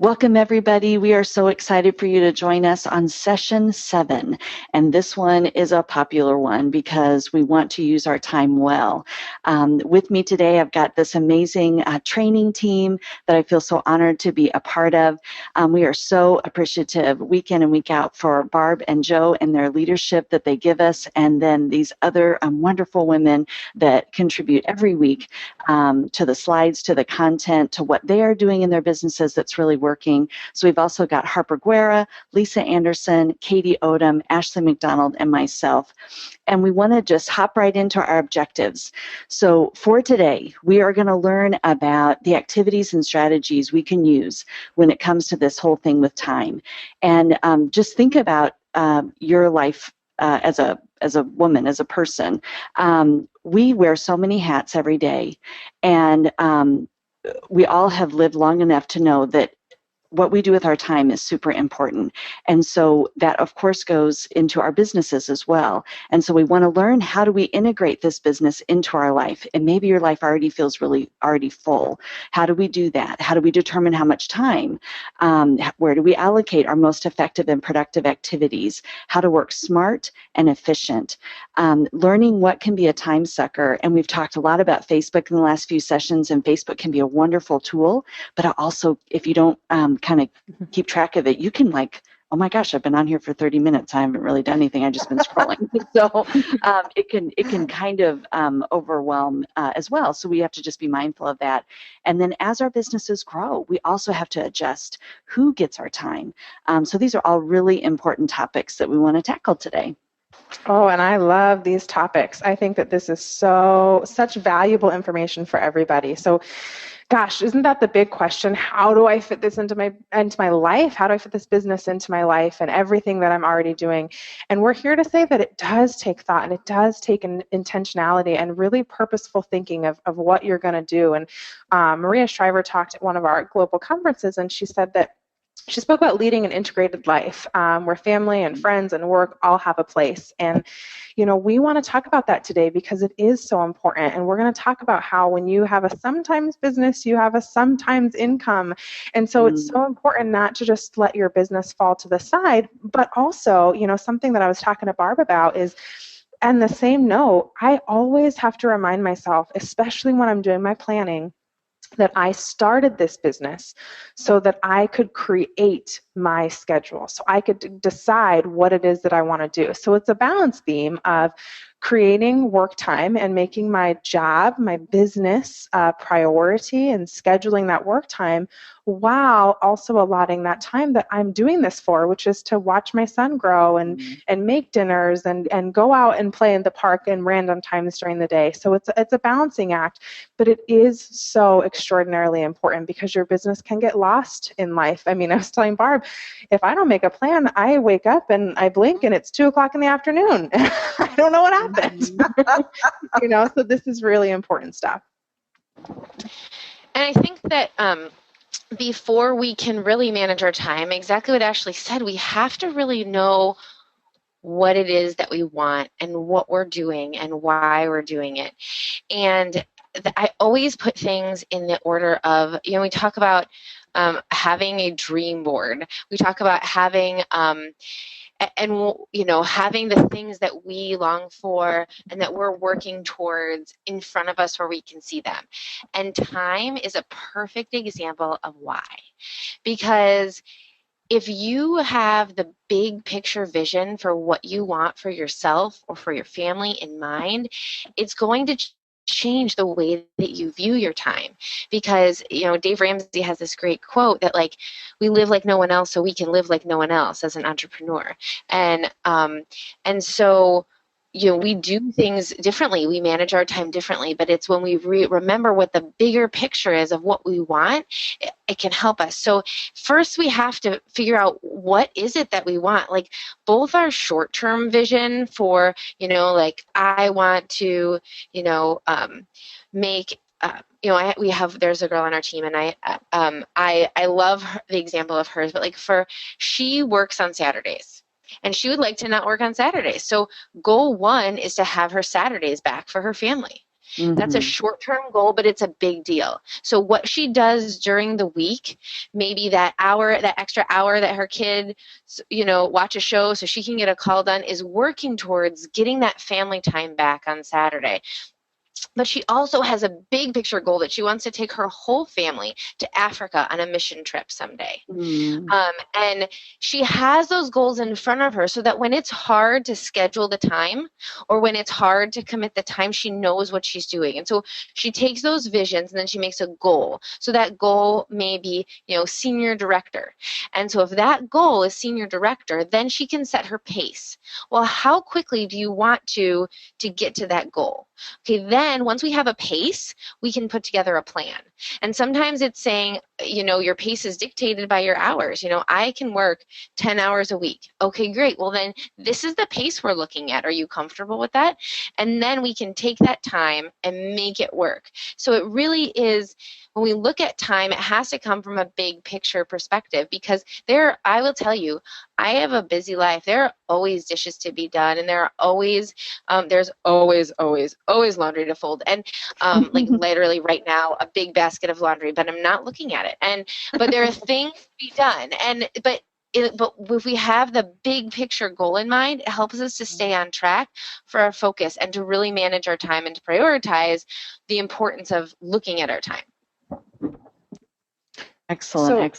Welcome, everybody. We are so excited for you to join us on session 7. And this one is a popular one because we want to use our time well. With me today, I've got this amazing training team that I feel so honored to be a part of. We are so appreciative week in and week out for Barb and Joe and their leadership that they give us, and then these other wonderful women that contribute every week to the slides, to the content, to what they are doing in their businesses that's really working. So we've also got Harper Guerra, Lisa Anderson, Katie Odom, Ashley McDonald, and myself. And we want to just hop right into our objectives. So for today, we are going to learn about the activities and strategies we can use when it comes to this whole thing with time. And just think about your life as a woman, as a person. We wear so many hats every day, and we all have lived long enough to know that what we do with our time is super important. And so that, of course, goes into our businesses as well. And so we want to learn, how do we integrate this business into our life? And maybe your life already feels really already full. How do we do that? How do we determine how much time? Where do we allocate our most effective and productive activities? How to work smart and efficient? Learning what can be a time sucker. And we've talked a lot about Facebook in the last few sessions, and Facebook can be a wonderful tool, but also, if you don't kind of keep track of it, you can oh my gosh, I've been on here for 30 minutes. I haven't really done anything. I've just been scrolling. So it can kind of overwhelm as well. So we have to just be mindful of that. And then as our businesses grow, we also have to adjust who gets our time. So these are all really important topics that we want to tackle today. Oh, and I love these topics. I think that this is such valuable information for everybody. So, gosh, isn't that the big question? How do I fit this into my life? How do I fit this business into my life and everything that I'm already doing? And we're here to say that it does take thought, and it does take an intentionality and really purposeful thinking of what you're going to do. And Maria Shriver talked at one of our global conferences, and she said that she spoke about leading an integrated life where family and friends and work all have a place. And, we want to talk about that today because it is so important. And we're going to talk about how when you have a sometimes business, you have a sometimes income. And so it's so important not to just let your business fall to the side, but also, something that I was talking to Barb about is, and the same note, I always have to remind myself, especially when I'm doing my planning, that I started this business so that I could create my schedule, so I could decide what it is that I want to do. So it's a balance beam of creating work time and making my job, my business a priority, and scheduling that work time while also allotting that time that I'm doing this for, which is to watch my son grow and make dinners and go out and play in the park in random times during the day. So it's a balancing act, but it is so extraordinarily important because your business can get lost in life. I mean, I was telling Barb, if I don't make a plan, I wake up and I blink and it's 2:00 in the afternoon. I don't know what happened. So this is really important stuff. And I think that before we can really manage our time, exactly what Ashley said, we have to really know what it is that we want and what we're doing and why we're doing it. And I always put things in the order of, we talk about having a dream board. We talk about having having the things that we long for and that we're working towards in front of us where we can see them. And time is a perfect example of why. Because if you have the big picture vision for what you want for yourself or for your family in mind, it's going to change the way that you view your time. Because, Dave Ramsey has this great quote that we live like no one else so we can live like no one else as an entrepreneur. And so, we do things differently. We manage our time differently, but it's when we remember what the bigger picture is of what we want, it can help us. So first we have to figure out what is it that we want. Both our short-term vision for, I want to, make there's a girl on our team, and I love the example of hers, but she works on Saturdays. And she would like to not work on Saturdays. So goal 1 is to have her Saturdays back for her family. That's a short-term goal, but it's a big deal. So what she does during the week, maybe that extra hour that her kid, watch a show so she can get a call done, is working towards getting that family time back on Saturday. But she also has a big picture goal that she wants to take her whole family to Africa on a mission trip someday. And she has those goals in front of her so that when it's hard to schedule the time or when it's hard to commit the time, she knows what she's doing. And so she takes those visions and then she makes a goal. So that goal may be, senior director. And so if that goal is senior director, then she can set her pace. Well, how quickly do you want to get to that goal? Okay, then once we have a pace, we can put together a plan. And sometimes it's saying, your pace is dictated by your hours. I can work 10 hours a week. Okay, great. Well, then this is the pace we're looking at. Are you comfortable with that? And then we can take that time and make it work. So it really is, when we look at time, it has to come from a big picture perspective, because I will tell you, I have a busy life. There are always dishes to be done, and there are always, there's always laundry to fold. And like literally right now, a big basket of laundry, but I'm not looking at it. But there are things to be done. But if we have the big picture goal in mind, it helps us to stay on track for our focus and to really manage our time and to prioritize the importance of looking at our time. Excellent.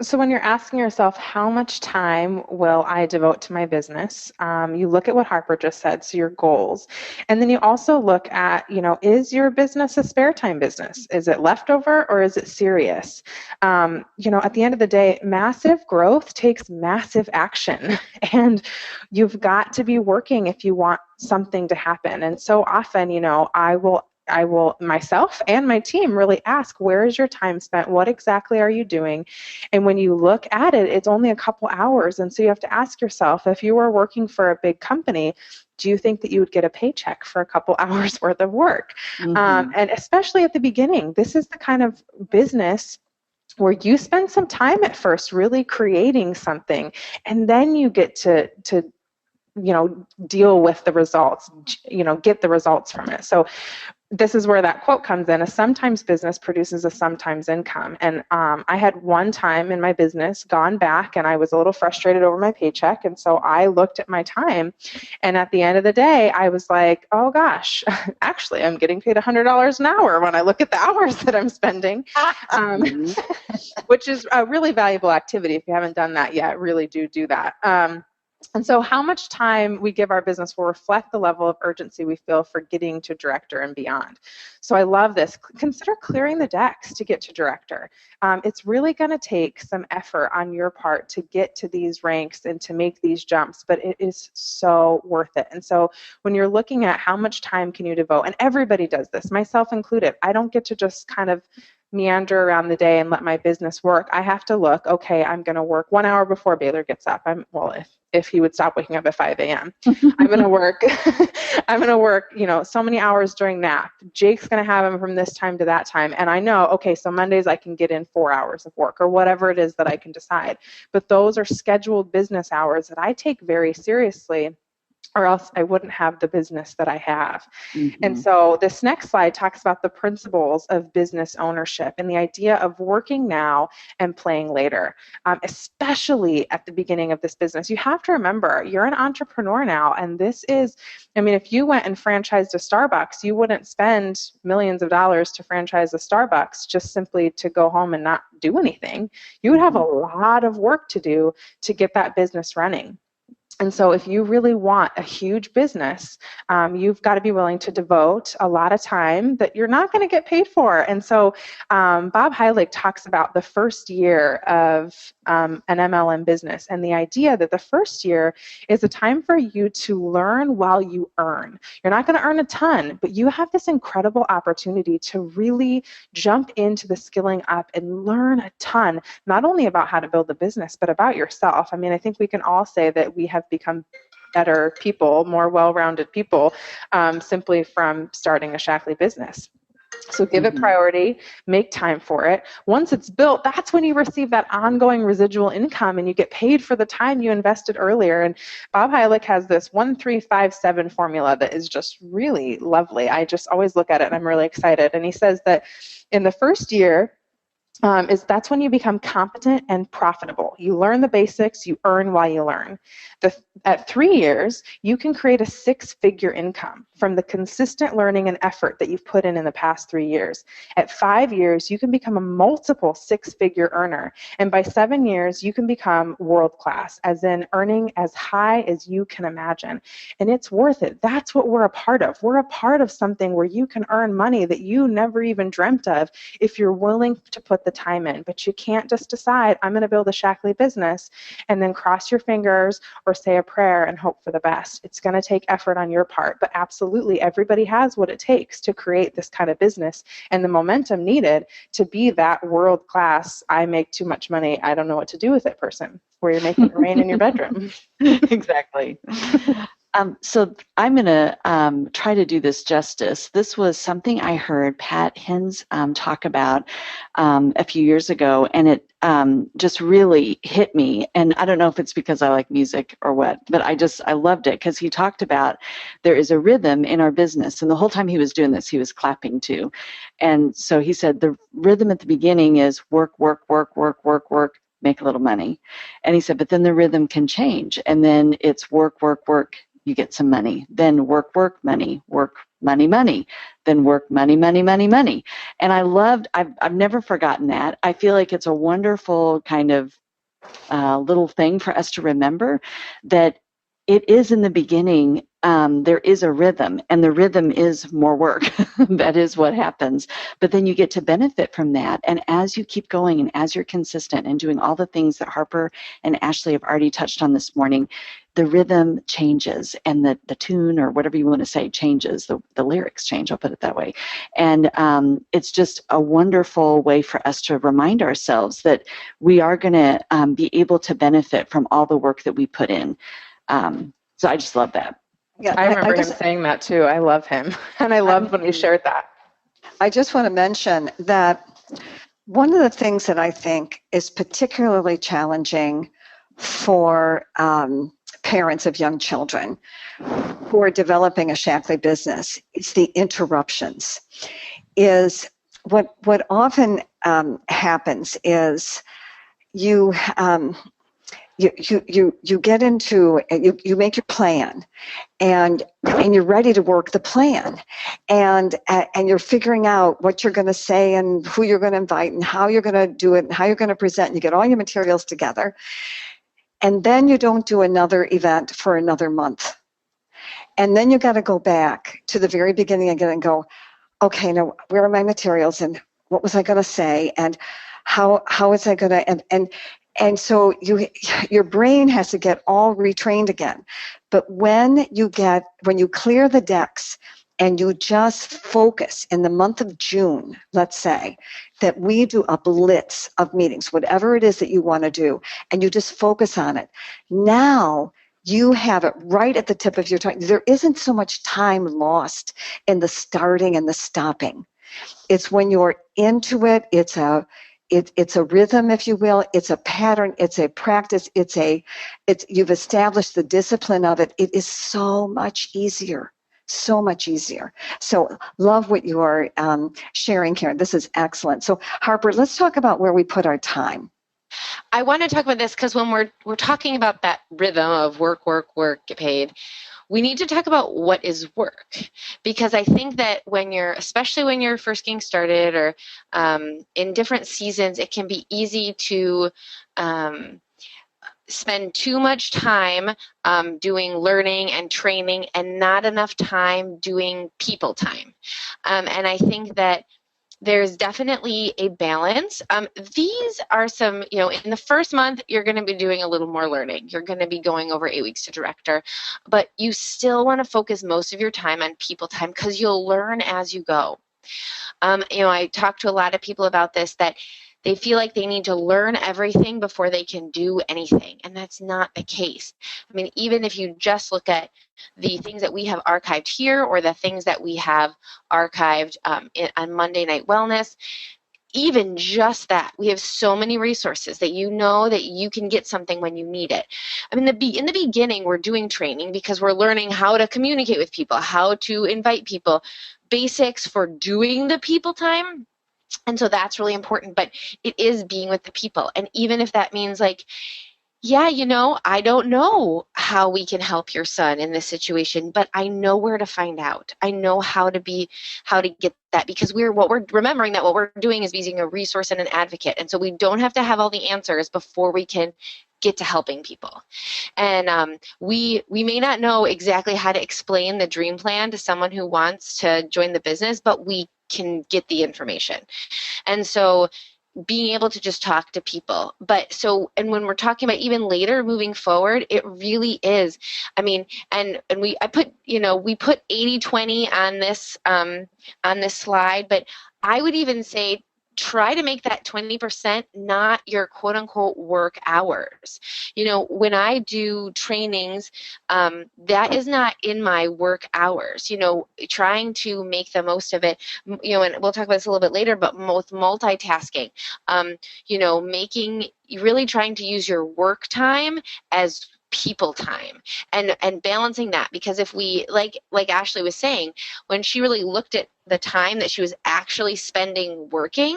So when you're asking yourself, how much time will I devote to my business? You look at what Harper just said, so your goals. And then you also look at, is your business a spare time business? Is it leftover or is it serious? At the end of the day, massive growth takes massive action. And you've got to be working if you want something to happen. And so often, I will myself and my team really ask, where is your time spent? What exactly are you doing? And when you look at it, it's only a couple hours. And so you have to ask yourself, if you were working for a big company, do you think that you would get a paycheck for a couple hours worth of work? And especially at the beginning, this is the kind of business where you spend some time at first really creating something, and then you get to deal with the results, get the results from it. So this is where that quote comes in: a sometimes business produces a sometimes income. And I had one time in my business gone back and I was a little frustrated over my paycheck. And so I looked at my time, and at the end of the day, I was like, oh gosh, actually, I'm getting paid $100 an hour when I look at the hours that I'm spending, which is a really valuable activity. If you haven't done that yet, really do that. And so how much time we give our business will reflect the level of urgency we feel for getting to director and beyond. So I love this. Consider clearing the decks to get to director. It's really going to take some effort on your part to get to these ranks and to make these jumps, but it is so worth it. And so when you're looking at how much time can you devote, and everybody does this, myself included, I don't get to just kind of meander around the day and let my business work. I have to look, okay, I'm going to work 1 hour before Baylor gets up. If he would stop waking up at 5 a.m. I'm going to work, so many hours during nap. Jake's going to have him from this time to that time. And I know, okay, so Mondays I can get in 4 hours of work or whatever it is that I can decide. But those are scheduled business hours that I take very seriously, or else I wouldn't have the business that I have. And so this next slide talks about the principles of business ownership and the idea of working now and playing later, especially at the beginning of this business. You have to remember, you're an entrepreneur now, and this is, if you went and franchised a Starbucks, you wouldn't spend millions of dollars to franchise a Starbucks just simply to go home and not do anything. You would have a lot of work to do to get that business running. And so if you really want a huge business, you've got to be willing to devote a lot of time that you're not going to get paid for. And so Bob Heilig talks about the first year of an MLM business, and the idea that the first year is a time for you to learn while you earn. You're not going to earn a ton, but you have this incredible opportunity to really jump into the skilling up and learn a ton, not only about how to build a business, but about yourself. I think we can all say that we have become better people, more well-rounded people, simply from starting a Shaklee business. So give it priority, make time for it. Once it's built, that's when you receive that ongoing residual income and you get paid for the time you invested earlier. And Bob Heilig has this 1-3-5-7 formula that is just really lovely. I just always look at it and I'm really excited. And he says that in the first year, that's when you become competent and profitable. You learn the basics, you earn while you learn. At 3 years, you can create a 6-figure income from the consistent learning and effort that you've put in the past 3 years. At 5 years, you can become a multiple 6-figure earner. And by 7 years, you can become world class, as in earning as high as you can imagine. And it's worth it. That's what we're a part of. We're a part of something where you can earn money that you never even dreamt of if you're willing to put the time in. But you can't just decide, I'm going to build a Shaklee business and then cross your fingers or say a prayer and hope for the best. It's going to take effort on your part, but absolutely everybody has what it takes to create this kind of business and the momentum needed to be that world-class, I make too much money, I don't know what to do with it person, where you're making it rain in your bedroom. Exactly. So I'm going to try to do this justice. This was something I heard Pat Hens talk about a few years ago, and it just really hit me. And I don't know if it's because I like music or what, but I loved it because he talked about there is a rhythm in our business. And the whole time he was doing this, he was clapping too. And so he said the rhythm at the beginning is work, work, work, work, work, work, make a little money. And he said, but then the rhythm can change. And then it's work, work, work, you get some money. Then work, work, money, work, money, money. Then work, money, money, money, money. And I've never forgotten that. I feel like it's a wonderful kind of little thing for us to remember that it is in the beginning, there is a rhythm, and the rhythm is more work. That is what happens. But then you get to benefit from that. And as you keep going and as you're consistent and doing all the things that Harper and Ashley have already touched on this morning, the rhythm changes and the tune or whatever you want to say changes. The lyrics change, I'll put it that way. And it's just a wonderful way for us to remind ourselves that we are going to be able to benefit from all the work that we put in. So I just love that. Yeah, I remember him saying that too. I love him. And I loved when you shared that. I just want to mention that one of the things that I think is particularly challenging for parents of young children who are developing a Shaklee business is the interruptions. Is what often happens is you get into, you make your plan and you're ready to work the plan and you're figuring out what you're going to say and who you're going to invite and how you're going to do it and how you're going to present, and you get all your materials together, and then you don't do another event for another month. And then you got to go back to the very beginning again and go, okay, now where are my materials and what was I going to say and how is I going to, and so your brain has to get all retrained again. But when you clear the decks and you just focus in the month of June, let's say, that we do a blitz of meetings, whatever it is that you want to do, and you just focus on it. Now you have it right at the tip of your tongue. There isn't so much time lost in the starting and the stopping. It's when you're into it, it's a rhythm, if you will. It's a pattern. It's a practice. You've established the discipline of it. It is so much easier. So much easier. So love what you're sharing, Karen. This is excellent. So Harper, let's talk about where we put our time. I want to talk about this because when we're talking about that rhythm of work, work, work, get paid, we need to talk about what is work, because I think that especially when you're first getting started or in different seasons, it can be easy to spend too much time doing learning and training and not enough time doing people time. And I think that there's definitely a balance. These are some, in the first month, you're going to be doing a little more learning. You're going to be going over 8 weeks to director, but you still want to focus most of your time on people time because you'll learn as you go. I talk to a lot of people about this, that They feel like they need to learn everything before they can do anything, and that's not the case. I mean, even if you just look at the things that we have archived here or the things that we have archived on Monday Night Wellness, even just that, we have so many resources that you know that you can get something when you need it. I mean, in the beginning, we're doing training because we're learning how to communicate with people, how to invite people, basics for doing the people time. And so that's really important, but it is being with the people. And even if that means like, yeah, I don't know how we can help your son in this situation, but I know where to find out. I know how to get that, because what we're remembering that what we're doing is using a resource and an advocate. And so we don't have to have all the answers before we can get to helping people. And we may not know exactly how to explain the dream plan to someone who wants to join the business, but we can get the information. And so being able to just talk to people. And when we're talking about even later moving forward, it really is, I mean, we put 80-20 on this slide, but I would even say try to make that 20% not your quote unquote work hours. When I do trainings, that is not in my work hours, trying to make the most of it, and we'll talk about this a little bit later, but multitasking, really trying to use your work time as people time and balancing that, because if we like Ashley was saying, when she really looked at the time that she was actually spending working,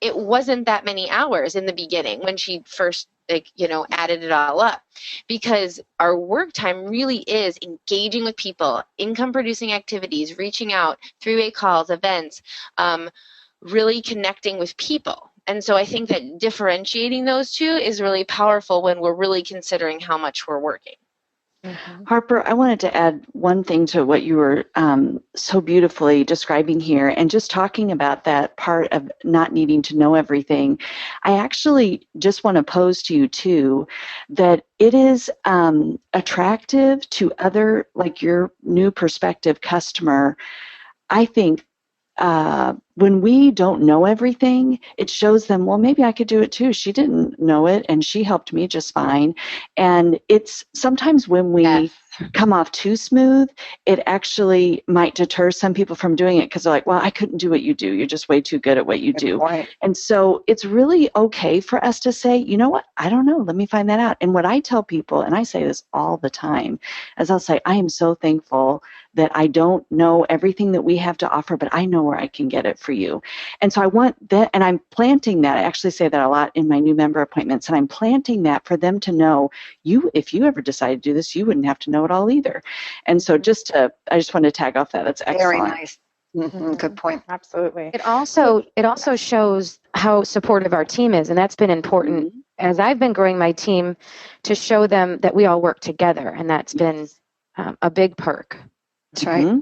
it wasn't that many hours in the beginning when she first added it all up, because our work time really is engaging with people, income producing activities, reaching out, 3-way calls, events, really connecting with people. And so I think that differentiating those two is really powerful when we're really considering how much we're working. Mm-hmm. Harper, I wanted to add one thing to what you were so beautifully describing here, and just talking about that part of not needing to know everything. I actually just want to pose to you too that it is attractive to other, like your new prospective customer, I think, when we don't know everything, it shows them, well, maybe I could do it too. She didn't know it and she helped me just fine. And it's sometimes when we come off too smooth, it actually might deter some people from doing it, because they're like, well, I couldn't do what you do. You're just way too good at what you do. Point. And so it's really okay for us to say, you know what? I don't know. Let me find that out. And what I tell people, and I say this all the time, is I'll say, I am so thankful that I don't know everything that we have to offer, but I know where I can get it for you. And so I want that, and I'm planting that. I actually say that a lot in my new member appointments, and I'm planting that for them to know, if you ever decide to do this, you wouldn't have to know it all either. And so I just wanted to tag off that. That's excellent. Very nice. Mm-hmm. Good point. Absolutely. It also shows how supportive our team is, and that's been important mm-hmm. as I've been growing my team, to show them that we all work together, and that's been a big perk. That's right. Mm-hmm.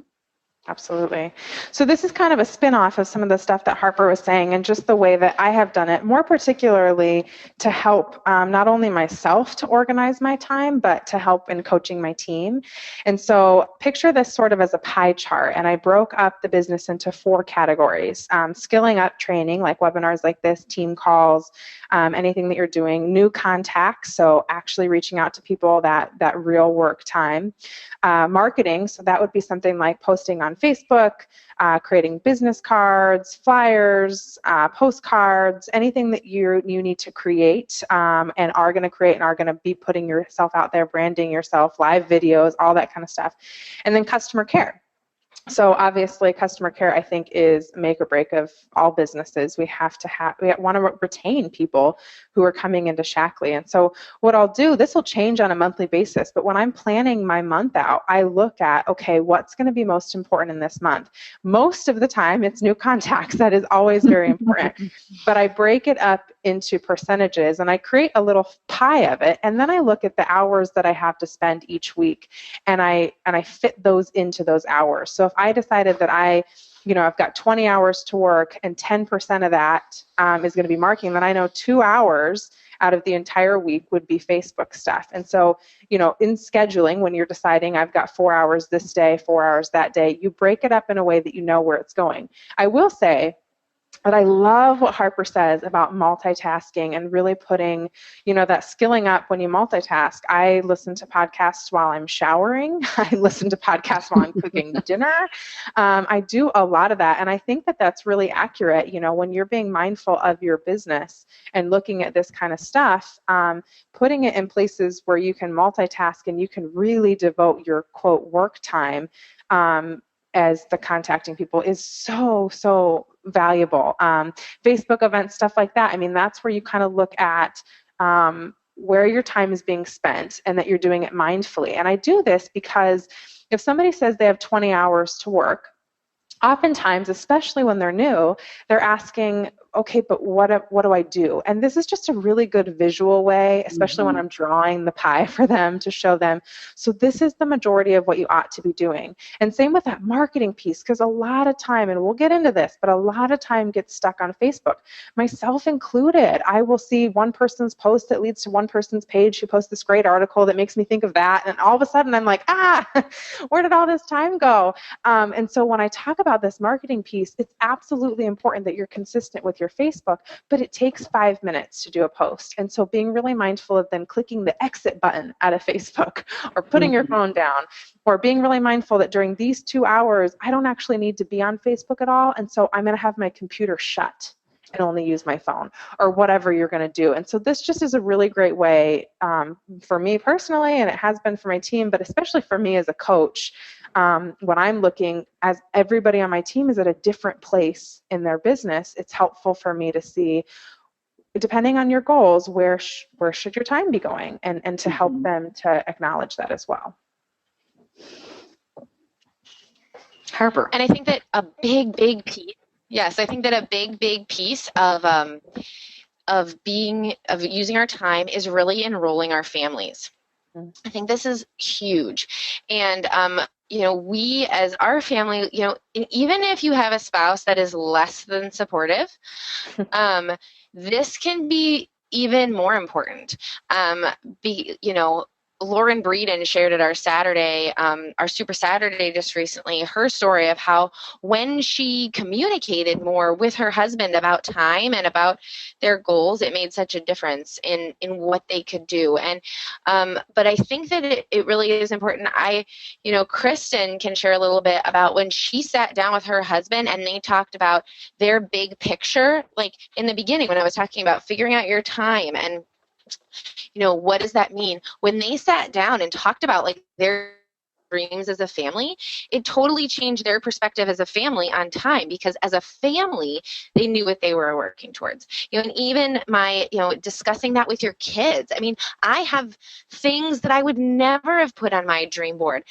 Absolutely. So this is kind of a spin-off of some of the stuff that Harper was saying, and just the way that I have done it, more particularly to help not only myself to organize my time, but to help in coaching my team. And so picture this sort of as a pie chart, and I broke up the business into 4 categories. Skilling up training, like webinars like this, team calls, anything that you're doing, new contacts, so actually reaching out to people, that real work time. Marketing, so that would be something like posting on Facebook, creating business cards, flyers, postcards, anything that you need to create and are going to create and are going to be putting yourself out there, branding yourself, live videos, all that kind of stuff. And then customer care. So obviously customer care, I think, is make or break of all businesses. We want to retain people who are coming into Shaklee. And so what I'll do, this will change on a monthly basis, but when I'm planning my month out, I look at, okay, what's going to be most important in this month? Most of the time it's new contacts. That is always very important. But I break it up into percentages and I create a little pie of it. And then I look at the hours that I have to spend each week, and I fit those into those hours. So if I decided that I've got 20 hours to work and 10% of that is going to be marketing, then I know 2 hours out of the entire week would be Facebook stuff. And so, in scheduling, when you're deciding I've got 4 hours this day, 4 hours that day, you break it up in a way that you know where it's going. I will say, But I love what Harper says about multitasking and really putting, that skilling up when you multitask. I listen to podcasts while I'm showering. I listen to podcasts while I'm cooking dinner. I do a lot of that. And I think that that's really accurate. When you're being mindful of your business and looking at this kind of stuff, putting it in places where you can multitask and you can really devote your quote work time as the contacting people is so valuable. Facebook events, stuff like that. I mean, that's where you kind of look at where your time is being spent and that you're doing it mindfully. And I do this because if somebody says they have 20 hours to work, oftentimes, especially when they're new, they're asking, okay, but what do I do? And this is just a really good visual way, especially when I'm drawing the pie for them to show them. So this is the majority of what you ought to be doing. And same with that marketing piece, because a lot of time, and we'll get into this, but a lot of time gets stuck on Facebook, myself included. I will see one person's post that leads to one person's page who posts this great article that makes me think of that. And all of a sudden I'm like, where did all this time go? And so when I talk about this marketing piece, it's absolutely important that you're consistent with your Facebook, but it takes 5 minutes to do a post. And so being really mindful of then clicking the exit button out of Facebook or putting your phone down, or being really mindful that during these 2 hours, I don't actually need to be on Facebook at all. And so I'm going to have my computer shut and only use my phone, or whatever you're going to do. And so this just is a really great way for me personally, and it has been for my team, but especially for me as a coach, when I'm looking, as everybody on my team is at a different place in their business, it's helpful for me to see, depending on your goals, where should your time be going, and to help them to acknowledge that as well. Harper. And I think that a big piece, yes, I think that a big piece of using our time is really enrolling our families. I think this is huge. And we as our family, even if you have a spouse that is less than supportive, this can be even more important. Lauren Breeden shared at our Saturday, our Super Saturday just recently, her story of how when she communicated more with her husband about time and about their goals, it made such a difference in what they could do. And but I think that it really is important. Kristen can share a little bit about when she sat down with her husband and they talked about their big picture, like in the beginning when I was talking about figuring out your time and what does that mean? When they sat down and talked about like their dreams as a family, it totally changed their perspective as a family on time, because as a family, they knew what they were working towards. And even discussing that with your kids. I mean, I have things that I would never have put on my dream board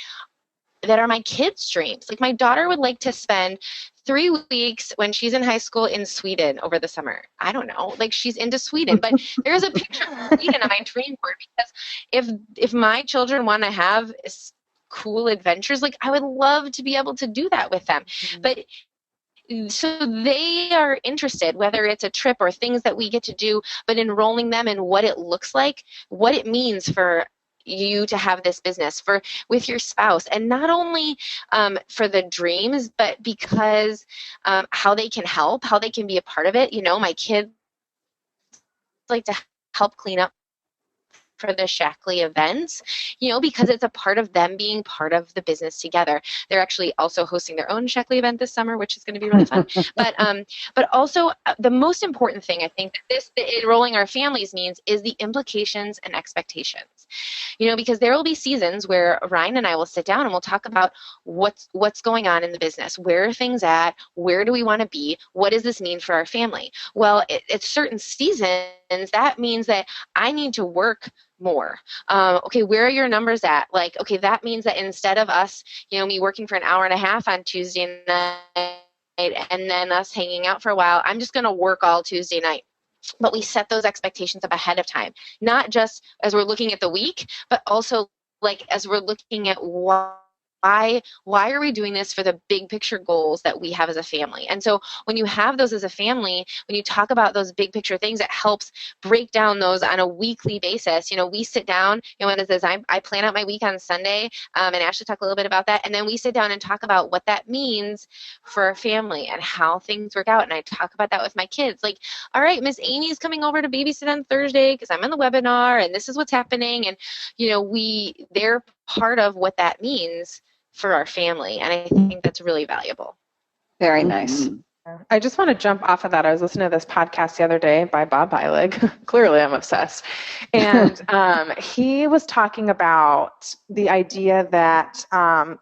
that are my kids' dreams. Like my daughter would like to spend 3 weeks when she's in high school in Sweden over the summer. I don't know, like she's into Sweden, but there's a picture of Sweden on my dream board, because if my children want to have cool adventures, like I would love to be able to do that with them. But so they are interested, whether it's a trip or things that we get to do, but enrolling them in what it looks like, what it means for you to have this business with your spouse, and not only for the dreams, but because how they can help, how they can be a part of it. My kids like to help clean up for the Shackley events, because it's a part of them being part of the business together. They're actually also hosting their own Shackley event this summer, which is going to be really fun. But also the most important thing I think that enrolling our families means is the implications and expectations. Because there will be seasons where Ryan and I will sit down and we'll talk about what's going on in the business. Where are things at? Where do we want to be? What does this mean for our family? Well, at certain seasons, that means that I need to work more. Okay, where are your numbers at? Like, okay, that means that instead of us, me working for an hour and a half on Tuesday night and then us hanging out for a while, I'm just going to work all Tuesday night. But we set those expectations up ahead of time, not just as we're looking at the week, but also like as we're looking at what why are we doing this for the big picture goals that we have as a family? And so when you have those as a family, when you talk about those big picture things, it helps break down those on a weekly basis. We sit down, when it says I plan out my week on Sunday, and Ashley talked a little bit about that, and then we sit down and talk about what that means for our family and how things work out. And I talk about that with my kids. Like, all right, Miss Amy's coming over to babysit on Thursday because I'm on the webinar and this is what's happening. And, they're part of what that means for our family. And I think that's really valuable. Very nice. I just want to jump off of that. I was listening to this podcast the other day by Bob Heilig. Clearly, I'm obsessed. And he was talking about the idea that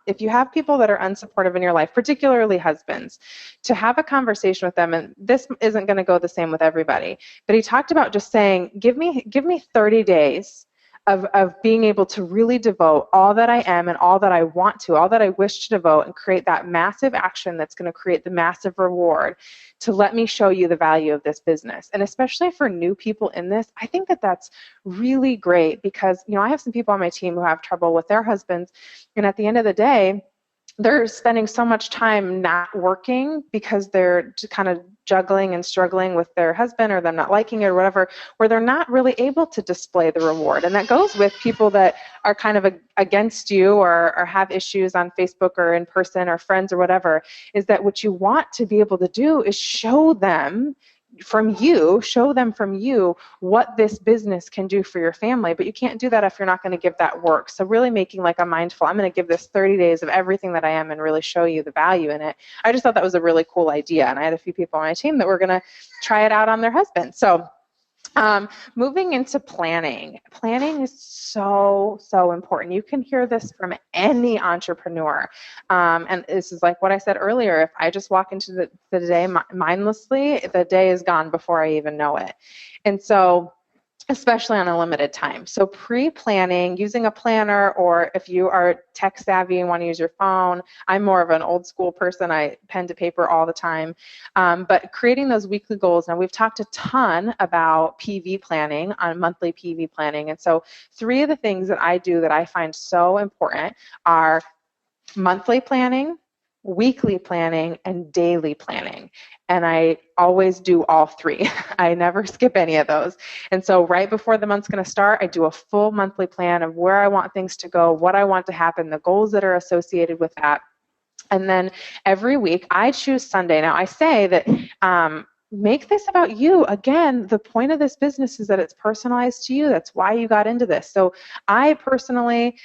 if you have people that are unsupportive in your life, particularly husbands, to have a conversation with them, and this isn't going to go the same with everybody, but he talked about just saying, give me 30 days of being able to really devote all that I am and all that I want to, all that I wish to devote, and create that massive action that's going to create the massive reward to let me show you the value of this business. And especially for new people in this, I think that that's really great because, I have some people on my team who have trouble with their husbands, and at the end of the day, they're spending so much time not working because they're kind of juggling and struggling with their husband or them not liking it or whatever, where they're not really able to display the reward. And that goes with people that are kind of against you or have issues on Facebook or in person or friends or whatever, is that what you want to be able to do is show them from you what this business can do for your family. But you can't do that if you're not going to give that work. So really making like a mindful, I'm going to give this 30 days of everything that I am and really show you the value in it. I just thought that was a really cool idea. And I had a few people on my team that were going to try it out on their husbands. So moving into planning. Planning is so important. You can hear this from any entrepreneur. And this is like what I said earlier. If I just walk into the day mindlessly, the day is gone before I even know it. And so, especially on a limited time. So pre-planning, using a planner, or if you are tech savvy and want to use your phone, I'm more of an old school person. I pen to paper all the time. But creating those weekly goals. Now, we've talked a ton about PV planning, on monthly PV planning. And so 3 of the things that I do that I find so important are monthly planning, weekly planning, and daily planning. And I always do all 3. I never skip any of those. And so right before the month's going to start, I do a full monthly plan of where I want things to go, what I want to happen, the goals that are associated with that. And then every week I choose Sunday. Now I say that make this about you. Again, the point of this business is that it's personalized to you. That's why you got into this. So I personally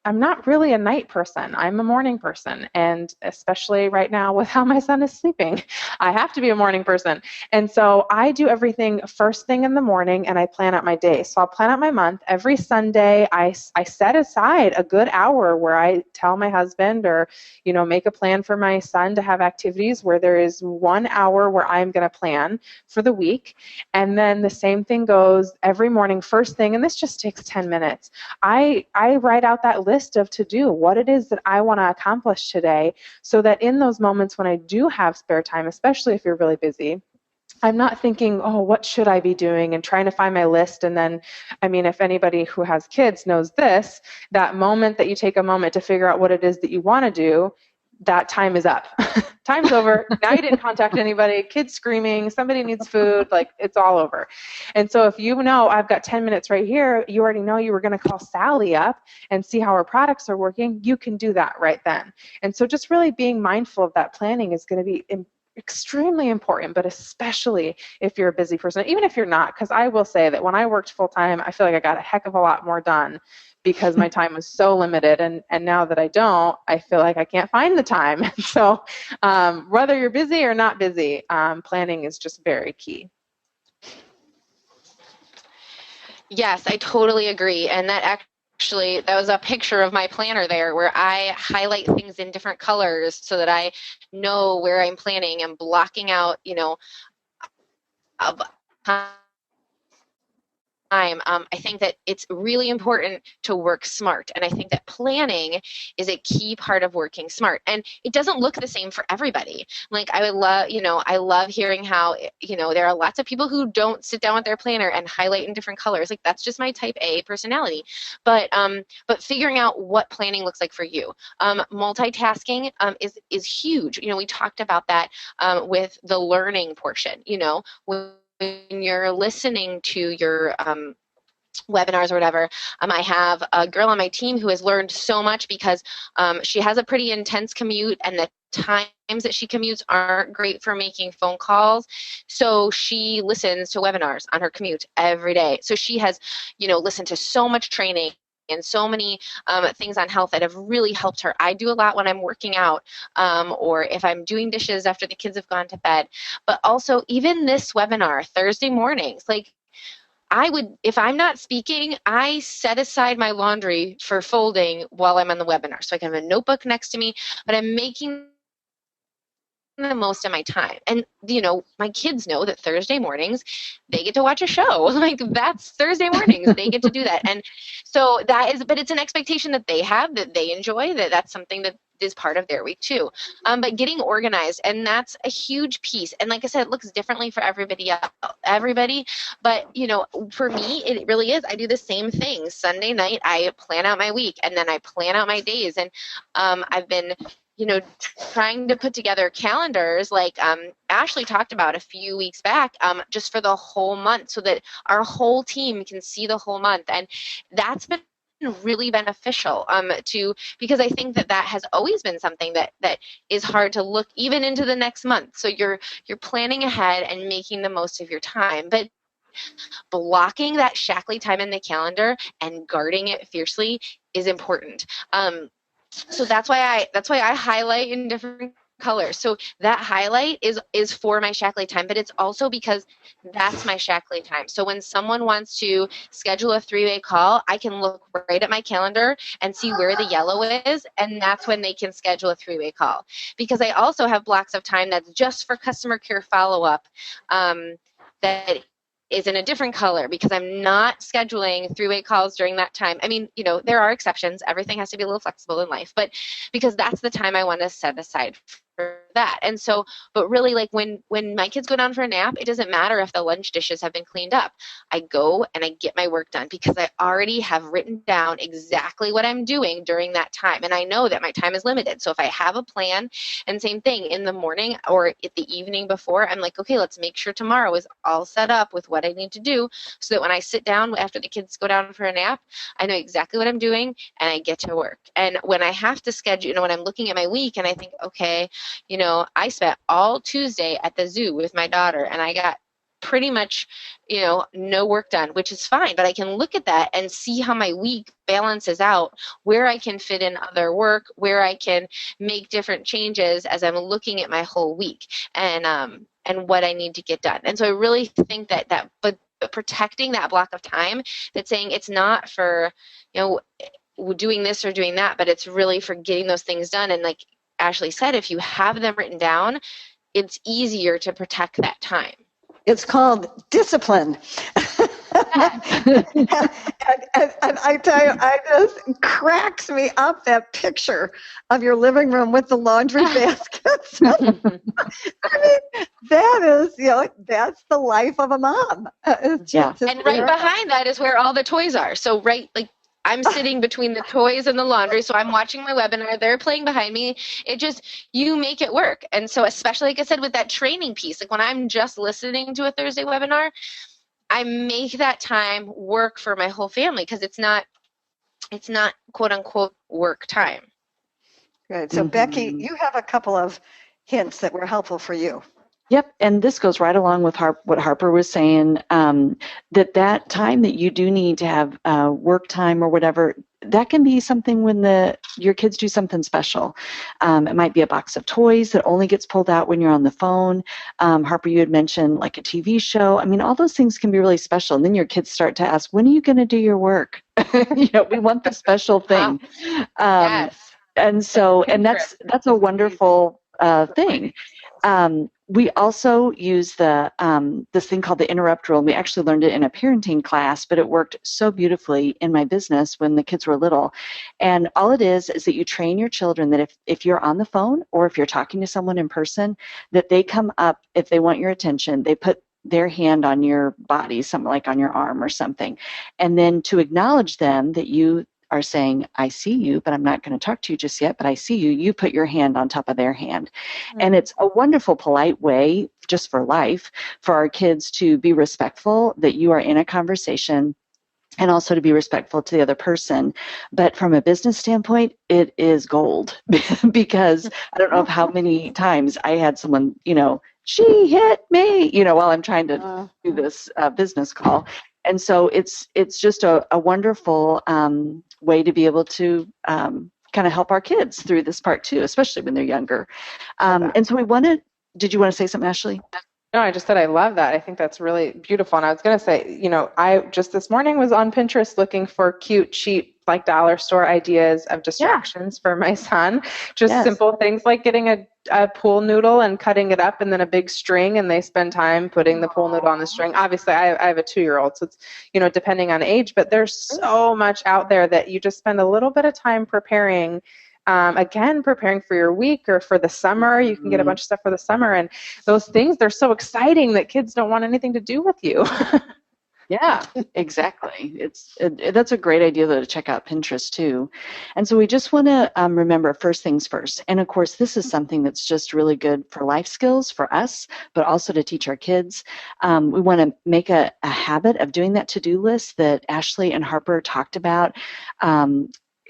I'm not really a night person. I'm a morning person. And especially right now with how my son is sleeping, I have to be a morning person. And so I do everything first thing in the morning and I plan out my day. So I'll plan out my month. Every Sunday, I set aside a good hour where I tell my husband or, make a plan for my son to have activities where there is 1 hour where I'm going to plan for the week. And then the same thing goes every morning, first thing, and this just takes 10 minutes. I write out that list of to do, what it is that I want to accomplish today, so that in those moments when I do have spare time, especially if you're really busy, I'm not thinking, oh, what should I be doing, and trying to find my list. And then, if anybody who has kids knows this, that moment that you take a moment to figure out what it is that you want to do, that time is up. Time's over. Now you didn't contact anybody, kids screaming, somebody needs food, like it's all over. And so if you know I've got 10 minutes right here, you already know you were going to call Sally up and see how her products are working, you can do that right then. And so just really being mindful of that planning is going to be extremely important, but especially if you're a busy person, even if you're not, because I will say that when I worked full time, I feel like I got a heck of a lot more done because my time was so limited. And now that I don't, I feel like I can't find the time. So whether you're busy or not busy, planning is just very key. Yes, I totally agree. And that was a picture of my planner there where I highlight things in different colors so that I know where I'm planning and blocking out, I think that it's really important to work smart. And I think that planning is a key part of working smart. And it doesn't look the same for everybody. Like I would love, I love hearing how, there are lots of people who don't sit down with their planner and highlight in different colors. Like that's just my type A personality. But figuring out what planning looks like for you. Multitasking is huge. We talked about that with the learning portion, when you're listening to your webinars or whatever, I have a girl on my team who has learned so much because she has a pretty intense commute, and the times that she commutes aren't great for making phone calls. So she listens to webinars on her commute every day. So she has, listened to so much training and so many things on health that have really helped her. I do a lot when I'm working out or if I'm doing dishes after the kids have gone to bed. But also even this webinar, Thursday mornings, like if I'm not speaking, I set aside my laundry for folding while I'm on the webinar. So I can have a notebook next to me, but I'm making the most of my time. And, my kids know that Thursday mornings, they get to watch a show. Like that's Thursday mornings. They get to do that. And so but it's an expectation that they have, that they enjoy, that's something that is part of their week too. But getting organized, and that's a huge piece. And like I said, it looks differently for everybody. But for me, it really is. I do the same thing. Sunday night, I plan out my week, and then I plan out my days. And I've been trying to put together calendars like Ashley talked about a few weeks back, just for the whole month so that our whole team can see the whole month. And that's been really beneficial because I think that has always been something that is hard to look even into the next month. So you're planning ahead and making the most of your time. But blocking that Shaklee time in the calendar and guarding it fiercely is important. So that's why I highlight in different colors. So that highlight is for my Shaklee time, but it's also because that's my Shaklee time. So when someone wants to schedule a 3-way call, I can look right at my calendar and see where the yellow is, and that's when they can schedule a 3-way call. Because I also have blocks of time that's just for customer care follow-up that is in a different color because I'm not scheduling 3-way calls during that time. I mean, there are exceptions. Everything has to be a little flexible in life, but because that's the time I want to set aside for that. And so, but really like when my kids go down for a nap, it doesn't matter if the lunch dishes have been cleaned up. I go and I get my work done because I already have written down exactly what I'm doing during that time. And I know that my time is limited. So if I have a plan, and same thing in the morning or at the evening before, I'm like, okay, let's make sure tomorrow is all set up with what I need to do so that when I sit down after the kids go down for a nap, I know exactly what I'm doing and I get to work. And when I have to schedule, when I'm looking at my week and I think, okay, I spent all Tuesday at the zoo with my daughter and I got pretty much, no work done, which is fine, but I can look at that and see how my week balances out, where I can fit in other work, where I can make different changes as I'm looking at my whole week and what I need to get done. And so I really think but protecting that block of time, that's saying it's not for, doing this or doing that, but it's really for getting those things done. And like Ashley said, if you have them written down, it's easier to protect that time. It's called discipline. and I tell you, it just cracks me up, that picture of your living room with the laundry baskets. I mean, that is, that's the life of a mom. And right behind that is where all the toys are. So I'm sitting between the toys and the laundry, so I'm watching my webinar. They're playing behind me. You make it work. And so especially, like I said, with that training piece, like when I'm just listening to a Thursday webinar, I make that time work for my whole family because it's not quote unquote work time. Good. So Becky, you have a couple of hints that were helpful for you. Yep, and this goes right along with what Harper was saying, that time that you do need to have work time or whatever, that can be something when your kids do something special. It might be a box of toys that only gets pulled out when you're on the phone. Harper, you had mentioned like a TV show. I mean, all those things can be really special. And then your kids start to ask, when are you going to do your work? We want the special thing. Yes. And so, and that's a wonderful thing. we also use the this thing called the interrupt rule. And we actually learned it in a parenting class, but it worked so beautifully in my business when the kids were little. And all it is that you train your children that if you're on the phone or if you're talking to someone in person, that they come up, if they want your attention, they put their hand on your body, something like on your arm or something. And then to acknowledge them that you are saying, I see you, but I'm not going to talk to you just yet, but I see you, you put your hand on top of their hand. Mm-hmm. And it's a wonderful, polite way, just for life, for our kids to be respectful that you are in a conversation, and also to be respectful to the other person. But from a business standpoint, it is gold because I don't know how many times I had someone, she hit me, while I'm trying to do this business call. And so it's just a wonderful way to be able to kind of help our kids through this part too, especially when they're younger. And so did you want to say something, Ashley? No, I just said I love that. I think that's really beautiful. And I was going to say, I just this morning was on Pinterest looking for cute, cheap, like dollar store ideas of distractions for my son. Just simple things like getting a pool noodle and cutting it up and then a big string, and they spend time putting the pool noodle on the string. Obviously, I have a 2-year-old, so it's, depending on age, but there's so much out there that you just spend a little bit of time preparing. Again, preparing for your week or for the summer. You can get a bunch of stuff for the summer, and those things, they're so exciting that kids don't want anything to do with you. Yeah, exactly. That's a great idea though, to check out Pinterest too. And so we just want to remember first things first. And of course, this is something that's just really good for life skills for us, but also to teach our kids. We want to make a habit of doing that to-do list that Ashley and Harper talked about.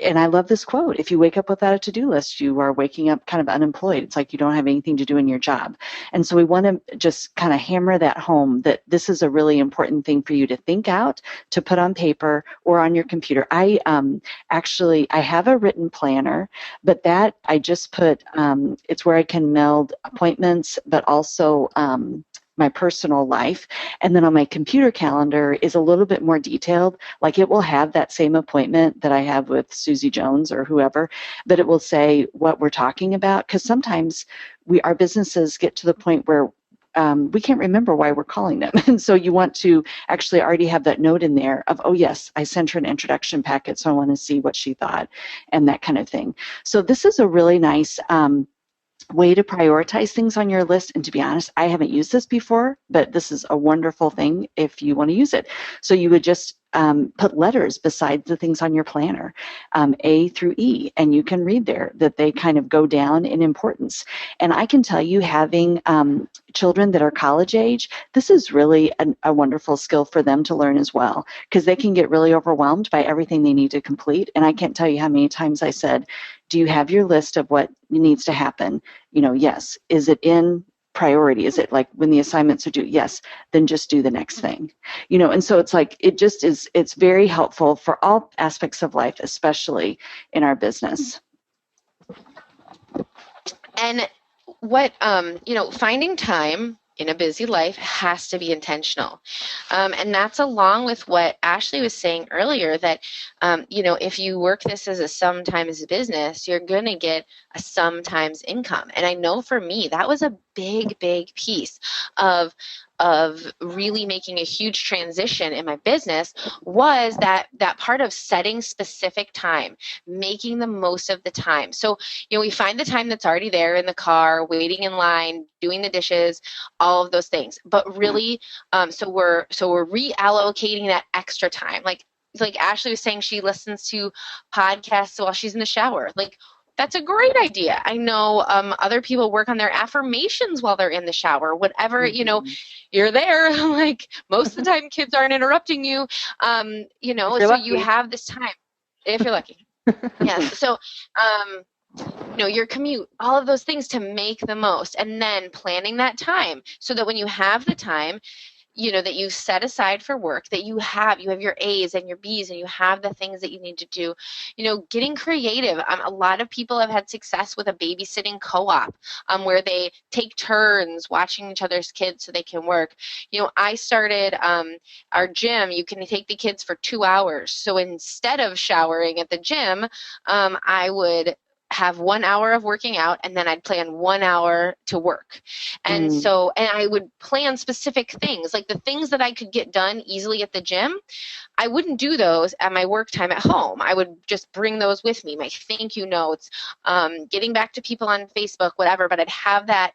And I love this quote: if you wake up without a to-do list, you are waking up kind of unemployed. It's like you don't have anything to do in your job. And so we want to just kind of hammer that home, that this is a really important thing for you to think out, to put on paper or on your computer. I have a written planner, but that I just put, it's where I can meld appointments, but also my personal life. And then on my computer calendar is a little bit more detailed. Like it will have that same appointment that I have with Susie Jones or whoever, but it will say what we're talking about. Because sometimes our businesses get to the point where we can't remember why we're calling them. And so you want to actually already have that note in there of, oh yes, I sent her an introduction packet, so I want to see what she thought, and that kind of thing. So this is a really nice way to prioritize things on your list. And to be honest, I haven't used this before, but this is a wonderful thing if you want to use it. So you would just put letters beside the things on your planner, A through E, and you can read there that they kind of go down in importance. And I can tell you, having children that are college age, this is really a wonderful skill for them to learn as well, because they can get really overwhelmed by everything they need to complete. And I can't tell you how many times I said, do you have your list of what needs to happen? Yes. Is it in priority? Is it like when the assignments are due? Yes. Then just do the next thing. And so it's like, it's very helpful for all aspects of life, especially in our business. And what, finding time in a busy life has to be intentional. And that's along with what Ashley was saying earlier, that, if you work this as a sometimes business, you're going to get a sometimes income. And I know for me, that was a big, big piece of really making a huge transition in my business, was that part of setting specific time, making the most of the time. So, we find the time that's already there in the car, waiting in line, doing the dishes, all of those things. But really, so we're reallocating that extra time. Like Ashley was saying, she listens to podcasts while she's in the shower. That's a great idea. I know other people work on their affirmations while they're in the shower. Whatever, you're there. Most of the time, kids aren't interrupting you. So lucky. You have this time, if you're lucky. Yes. So, your commute, all of those things to make the most, and then planning that time so that when you have the time, that you set aside for work, that you have your A's and your B's, and you have the things that you need to do, getting creative. A lot of people have had success with a babysitting co-op where they take turns watching each other's kids so they can work. I started our gym. You can take the kids for 2 hours. So instead of showering at the gym, I would have 1 hour of working out, and then I'd plan 1 hour to work. And so, and I would plan specific things, like the things that I could get done easily at the gym. I wouldn't do those at my work time at home. I would just bring those with me, my thank you notes, getting back to people on Facebook, whatever, but I'd have that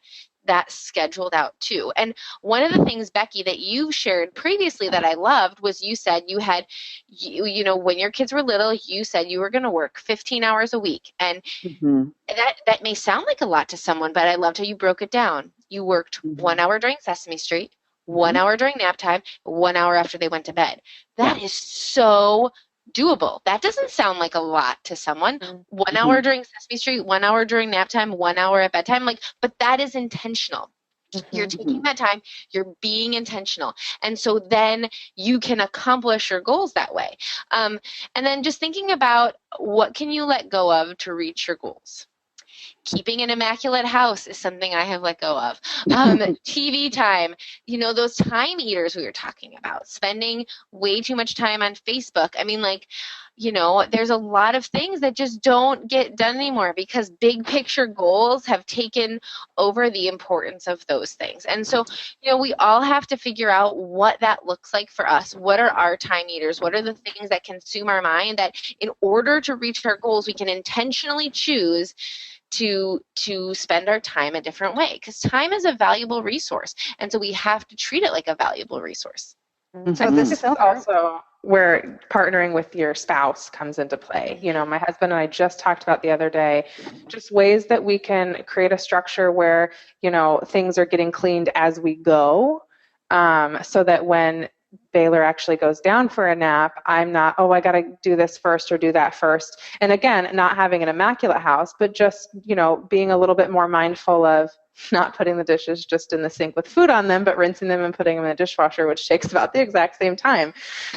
scheduled out too. And one of the things, Becky, that you shared previously that I loved was you said you had, you know, when your kids were little, you said you were going to work 15 hours a week. And that may sound like a lot to someone, but I loved how you broke it down. You worked 1 hour during Sesame Street, 1 hour during nap time, 1 hour after they went to bed. That is so doable. That doesn't sound like a lot to someone. 1 hour during Sesame Street, 1 hour during nap time, 1 hour at bedtime. But that is intentional. You're taking that time, you're being intentional. And so then you can accomplish your goals that way. And then just thinking about what can you let go of to reach your goals. Keeping an immaculate house is something I have let go of. TV time, you know, those time eaters we were talking about, spending way too much time on Facebook. I mean, like, you know, there's a lot of things that just don't get done anymore because big picture goals have taken over the importance of those things. And so, you know, we all have to figure out what that looks like for us. What are our time eaters? What are the things that consume our mind that in order to reach our goals, we can intentionally choose to spend our time a different way, because time is a valuable resource, and so we have to treat it like a valuable resource. So this is also where partnering with your spouse comes into play. You know, my husband and I just talked about the other day, just ways that we can create a structure where, you know, things are getting cleaned as we go, so that when Baylor actually goes down for a nap, I'm not, I got to do this first or do that first. And again, not having an immaculate house, but just, you know, being a little bit more mindful of not putting the dishes just in the sink with food on them, but rinsing them and putting them in the dishwasher, which takes about the exact same time.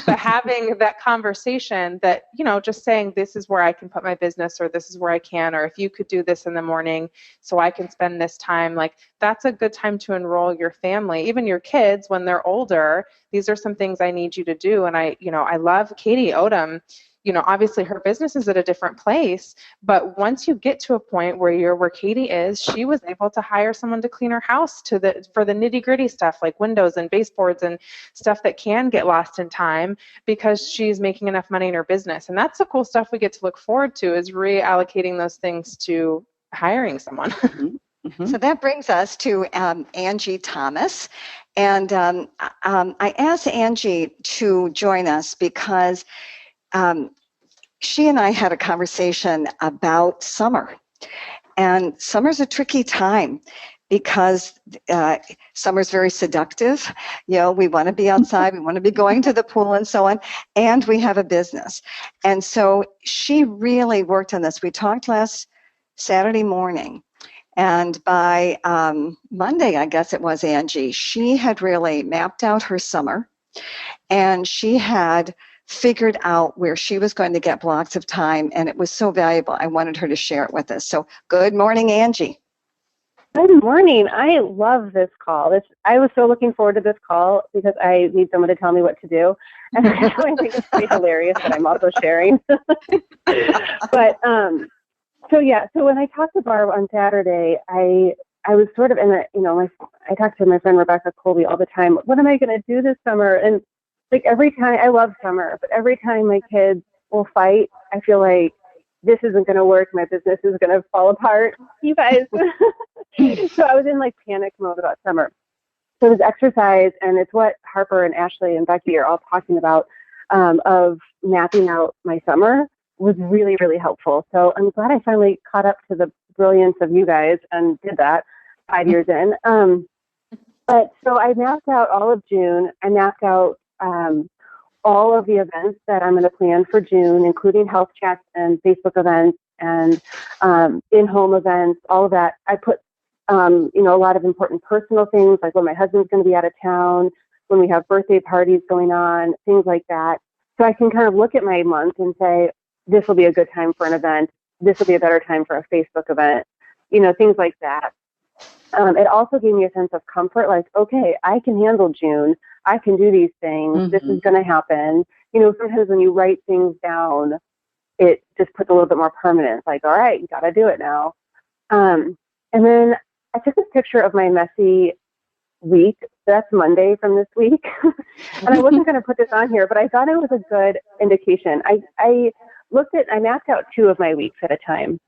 But having that conversation that, you know, just saying, this is where I can put my business, or this is where I can, or if you could do this in the morning so I can spend this time, like that's a good time to enroll your family, even your kids when they're older. These are some things I need you to do. And I love Katie Odom. You know, obviously her business is at a different place, but once you get to a point where you're where Katie is, she was able to hire someone to clean her house for the nitty gritty stuff like windows and baseboards and stuff that can get lost in time because she's making enough money in her business. And that's the cool stuff we get to look forward to, is reallocating those things to hiring someone. So that brings us to Angie Thomas. And I asked Angie to join us because she and I had a conversation about summer. And summer's a tricky time because summer's very seductive. You know, we want to be outside, we want to be going to the pool and so on, and we have a business. And so she really worked on this. We talked last Saturday morning. And by Monday, I guess it was, Angie, she had really mapped out her summer, and she had figured out where she was going to get blocks of time, and it was so valuable. I wanted her to share it with us. So good morning, Angie. Good morning. I love this call. I was so looking forward to this call because I need someone to tell me what to do. And I think it's pretty hilarious that I'm also sharing. But so when I talked to Barb on Saturday, I was sort of in a, I talked to my friend Rebecca Colby all the time. What am I going to do this summer? And like every time, I love summer, but every time my kids will fight, I feel like this isn't going to work. My business is going to fall apart. You guys. So I was in like panic mode about summer. So this exercise, and it's what Harper and Ashley and Becky are all talking about, of mapping out my summer, was really, really helpful. So I'm glad I finally caught up to the brilliance of you guys and did that 5 years in. But so I mapped out all of June. I mapped out all of the events that I'm going to plan for June, including health chats and Facebook events and in-home events, all of that. I put, a lot of important personal things, like when my husband's going to be out of town, when we have birthday parties going on, things like that. So I can kind of look at my month and say, this will be a good time for an event. This will be a better time for a Facebook event, things like that. It also gave me a sense of comfort, like, okay, I can handle June. I can do these things. Mm-hmm. This is going to happen. Sometimes when you write things down, it just puts a little bit more permanence, like, all right, you got to do it now. And then I took this picture of my messy week. That's Monday from this week. And I wasn't going to put this on here, but I thought it was a good indication. I mapped out 2 of my weeks at a time.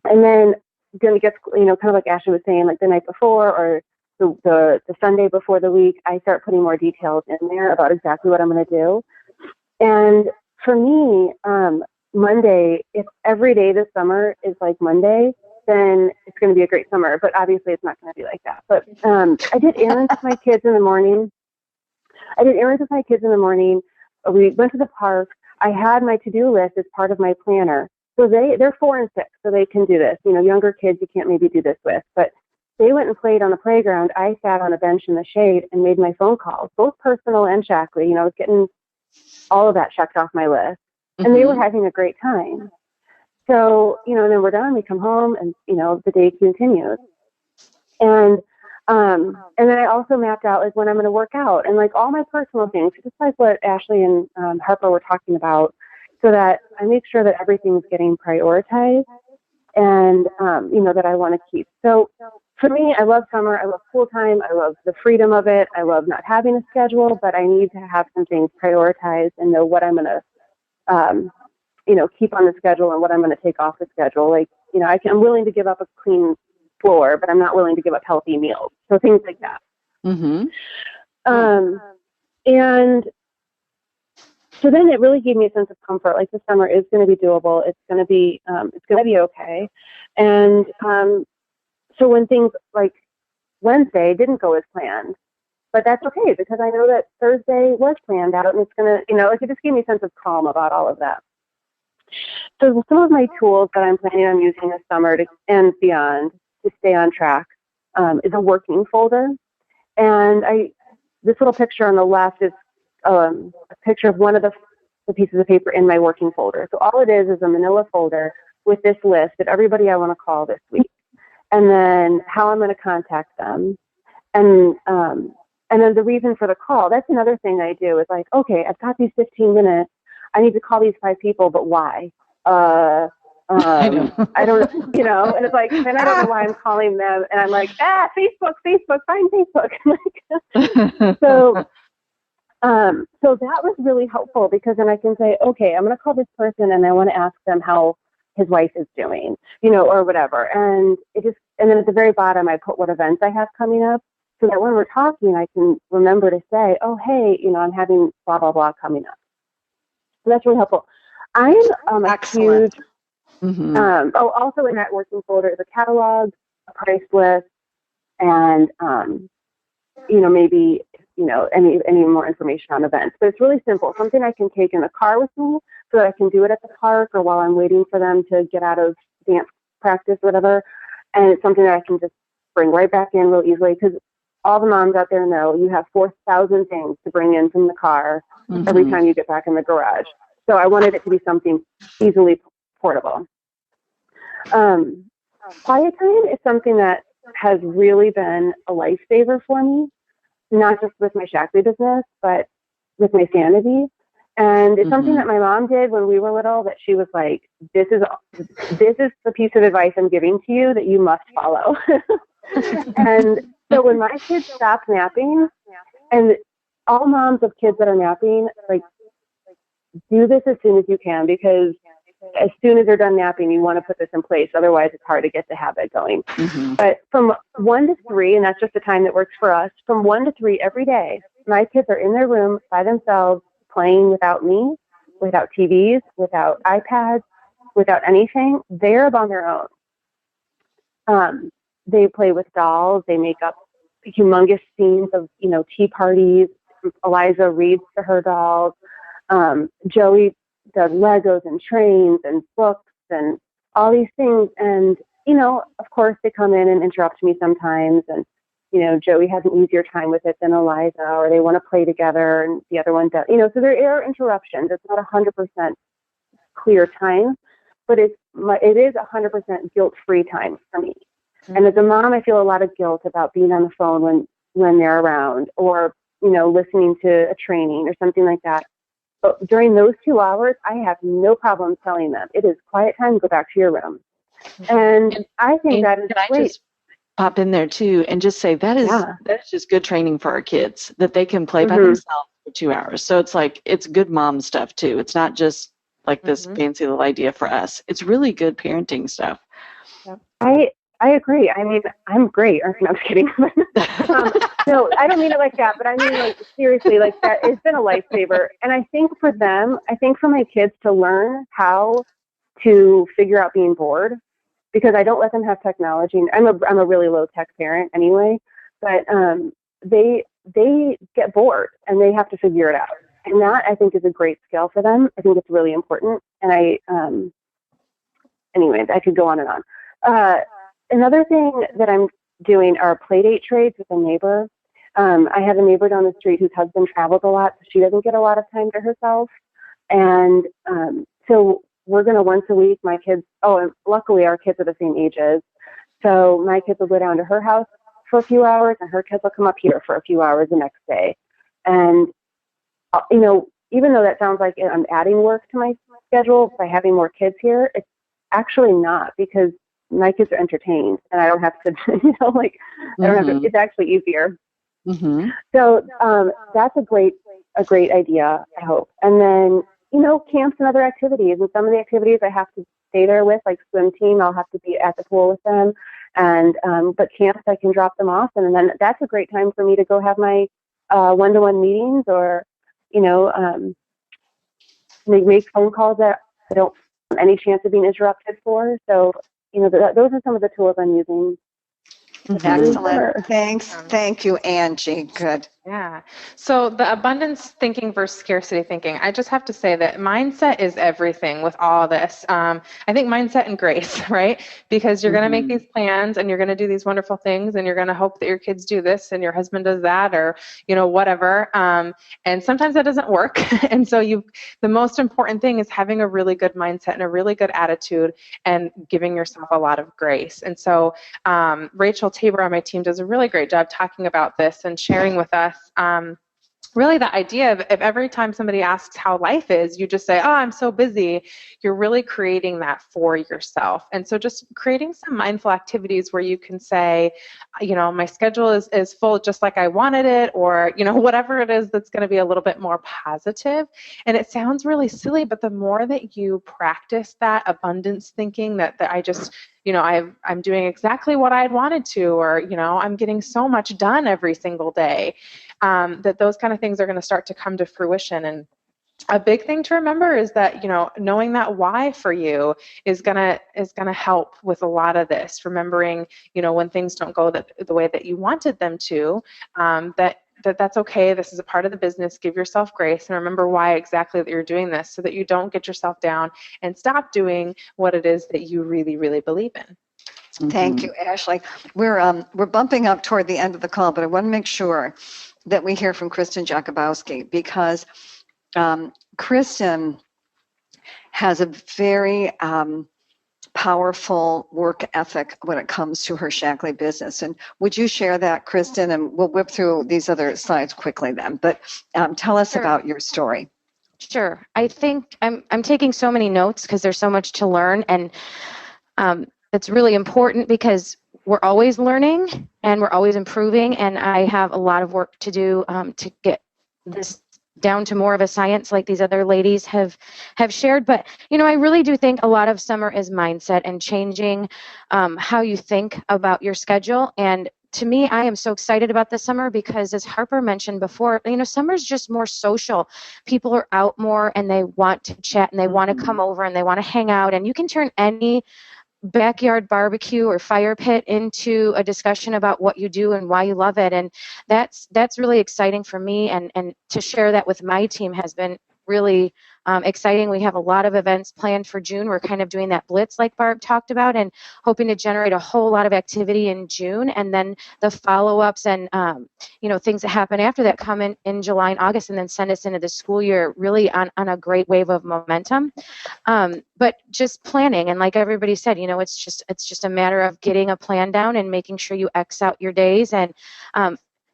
And then going to get, kind of like Ashley was saying, like the night before or the Sunday before the week, I start putting more details in there about exactly what I'm going to do. And for me, Monday, if every day this summer is like Monday, then it's going to be a great summer. But obviously it's not going to be like that. But I did errands with my kids in the morning. We went to the park. I had my to-do list as part of my planner. So they're 4 and 6, so they can do this. Younger kids you can't maybe do this with. But they went and played on the playground. I sat on a bench in the shade and made my phone calls, both personal and Shaklee. I was getting all of that checked off my list. And they were having a great time. So, then we're done, we come home and, the day continues. And then I also mapped out like when I'm going to work out and like all my personal things, just like what Ashley and Harper were talking about, so that I make sure that everything's getting prioritized and, that I want to keep. So for me, I love summer. I love pool time. I love the freedom of it. I love not having a schedule, but I need to have some things prioritized and know what I'm going to, keep on the schedule and what I'm going to take off the schedule. Like, I'm willing to give up a clean floor, but I'm not willing to give up healthy meals. So things like that. And so then it really gave me a sense of comfort. Like the summer is going to be doable. It's going to be okay. And so when things like Wednesday didn't go as planned, but that's okay because I know that Thursday was planned out and it's going to, it just gave me a sense of calm about all of that. So some of my tools that I'm planning on using this summer and beyond to stay on track is a working folder. And this little picture on the left is a picture of one of the pieces of paper in my working folder. So all it is a manila folder with this list of everybody I want to call this week. And then how I'm going to contact them. And then the reason for the call, that's another thing I do is like, okay, I've got these 15 minutes. I need to call these 5 people, but why? I don't, and it's like, then I don't know why I'm calling them. And I'm like, Facebook, find Facebook. So that was really helpful because then I can say, okay, I'm going to call this person and I want to ask them how his wife is doing, or whatever. And and then at the very bottom, I put what events I have coming up so that when we're talking, I can remember to say, oh, hey, I'm having blah, blah, blah coming up. So that's really helpful. I'm a huge, also in that working folder is a catalog, a price list, and, maybe, any more information on events. But it's really simple, something I can take in the car with me so that I can do it at the park or while I'm waiting for them to get out of dance practice, whatever. And it's something that I can just bring right back in real easily because all the moms out there know you have 4,000 things to bring in from the car every time you get back in the garage. So I wanted it to be something easily portable. Quiet time is something that has really been a lifesaver for me, not just with my Shaklee business, but with my sanity. And it's something that my mom did when we were little that she was like, this is the piece of advice I'm giving to you that you must follow. And so when my kids stopped napping, and all moms of kids that are napping, like, do this as soon as you can because as soon as they're done napping, you want to put this in place. Otherwise, it's hard to get the habit going. But from 1 to 3, and that's just the time that works for us, from 1 to 3 every day, my kids are in their room by themselves, playing without me, without TVs, without iPads, without anything. They're on their own. They play with dolls. They make up humongous scenes of, tea parties. Eliza reads to her dolls. Joey does Legos and trains and books and all these things. And, of course, they come in and interrupt me sometimes. And, Joey has an easier time with it than Eliza, or they want to play together and the other one does. So there are interruptions. It's not 100% clear time, but it is 100% guilt-free time for me. And as a mom, I feel a lot of guilt about being on the phone when they're around or, listening to a training or something like that. during those 2 hours, I have no problem telling them it is quiet time. Go back to your room. And I think that is can I great. just pop in there too and just say that is just good training for our kids, that they can play by themselves for 2 hours. So it's like, it's good mom stuff too. It's not just like this fancy little idea for us. It's really good parenting stuff. I agree. I mean, I'm great. I'm just kidding. No, I don't mean it like that, but I mean, like, seriously, like, that it's been a lifesaver. And I think for them, I think for my kids to learn how to figure out being bored, because I don't let them have technology. I'm a really low tech parent anyway, but they get bored and they have to figure it out. And that, I think, is a great skill for them. I think it's really important. And anyways, I could go on and on. Another thing that I'm doing are play date trades with a neighbor. I have a neighbor down the street whose husband travels a lot, so she doesn't get a lot of time to herself. And so we're going to once a week, my kids, and luckily our kids are the same ages. So my kids will go down to her house for a few hours and her kids will come up here for a few hours the next day. And, even though that sounds like I'm adding work to my schedule by having more kids here, it's actually not, because my kids are entertained and I don't have to, I don't have to, it's actually easier. So that's a great idea, I hope. And then, camps and other activities. And some of the activities I have to stay there with, like swim team, I'll have to be at the pool with them. And, but camps, I can drop them off. And then that's a great time for me to go have my one-to-one meetings, or, make phone calls that I don't have any chance of being interrupted for. So, those are some of the tools I'm using. Excellent. Thanks. Thank you, Angie. Good. Yeah. So the abundance thinking versus scarcity thinking, I just have to say that mindset is everything with all this. I think mindset and grace, right? Because you're going to make these plans and you're going to do these wonderful things and you're going to hope that your kids do this and your husband does that, or, whatever. And sometimes that doesn't work. And so the most important thing is having a really good mindset and a really good attitude and giving yourself a lot of grace. And so Rachel Tabor on my team does a really great job talking about this and sharing with us really the idea of if every time somebody asks how life is, you just say, oh, I'm so busy, you're really creating that for yourself. And so just creating some mindful activities where you can say, my schedule is full just like I wanted it, or, whatever it is that's going to be a little bit more positive. And it sounds really silly, but the more that you practice that abundance thinking, that I just, I'm doing exactly what I'd wanted to, or, I'm getting so much done every single day, that those kind of things are going to start to come to fruition. And a big thing to remember is that, knowing that why for you is gonna help with a lot of this. Remembering, when things don't go the way that you wanted them to, that's okay. This is a part of the business. Give yourself grace and remember why exactly that you're doing this, so that you don't get yourself down and stop doing what it is that you really, really believe in. Thank you, Ashley. We're bumping up toward the end of the call, but I want to make sure that we hear from Kristen Jakubowski, because Kristen has a very powerful work ethic when it comes to her Shaklee business. And would you share that, Kristen? And we'll whip through these other slides quickly then. But tell us about your story. Sure. I think I'm taking so many notes because there's so much to learn, and it's really important because we're always learning and we're always improving, and I have a lot of work to do to get this down to more of a science like these other ladies have shared. But, I really do think a lot of summer is mindset and changing how you think about your schedule. And to me, I am so excited about this summer because, as Harper mentioned before, summer's just more social. People are out more and they want to chat and they want to come over and they want to hang out. And you can turn any backyard barbecue or fire pit into a discussion about what you do and why you love it. And that's really exciting for me. And to share that with my team has been really exciting. We have a lot of events planned for June. We're kind of doing that blitz like Barb talked about and hoping to generate a whole lot of activity in June. And then the follow-ups and, things that happen after that come in July and August and then send us into the school year really on a great wave of momentum. But just planning. And like everybody said, it's just a matter of getting a plan down and making sure you X out your days. And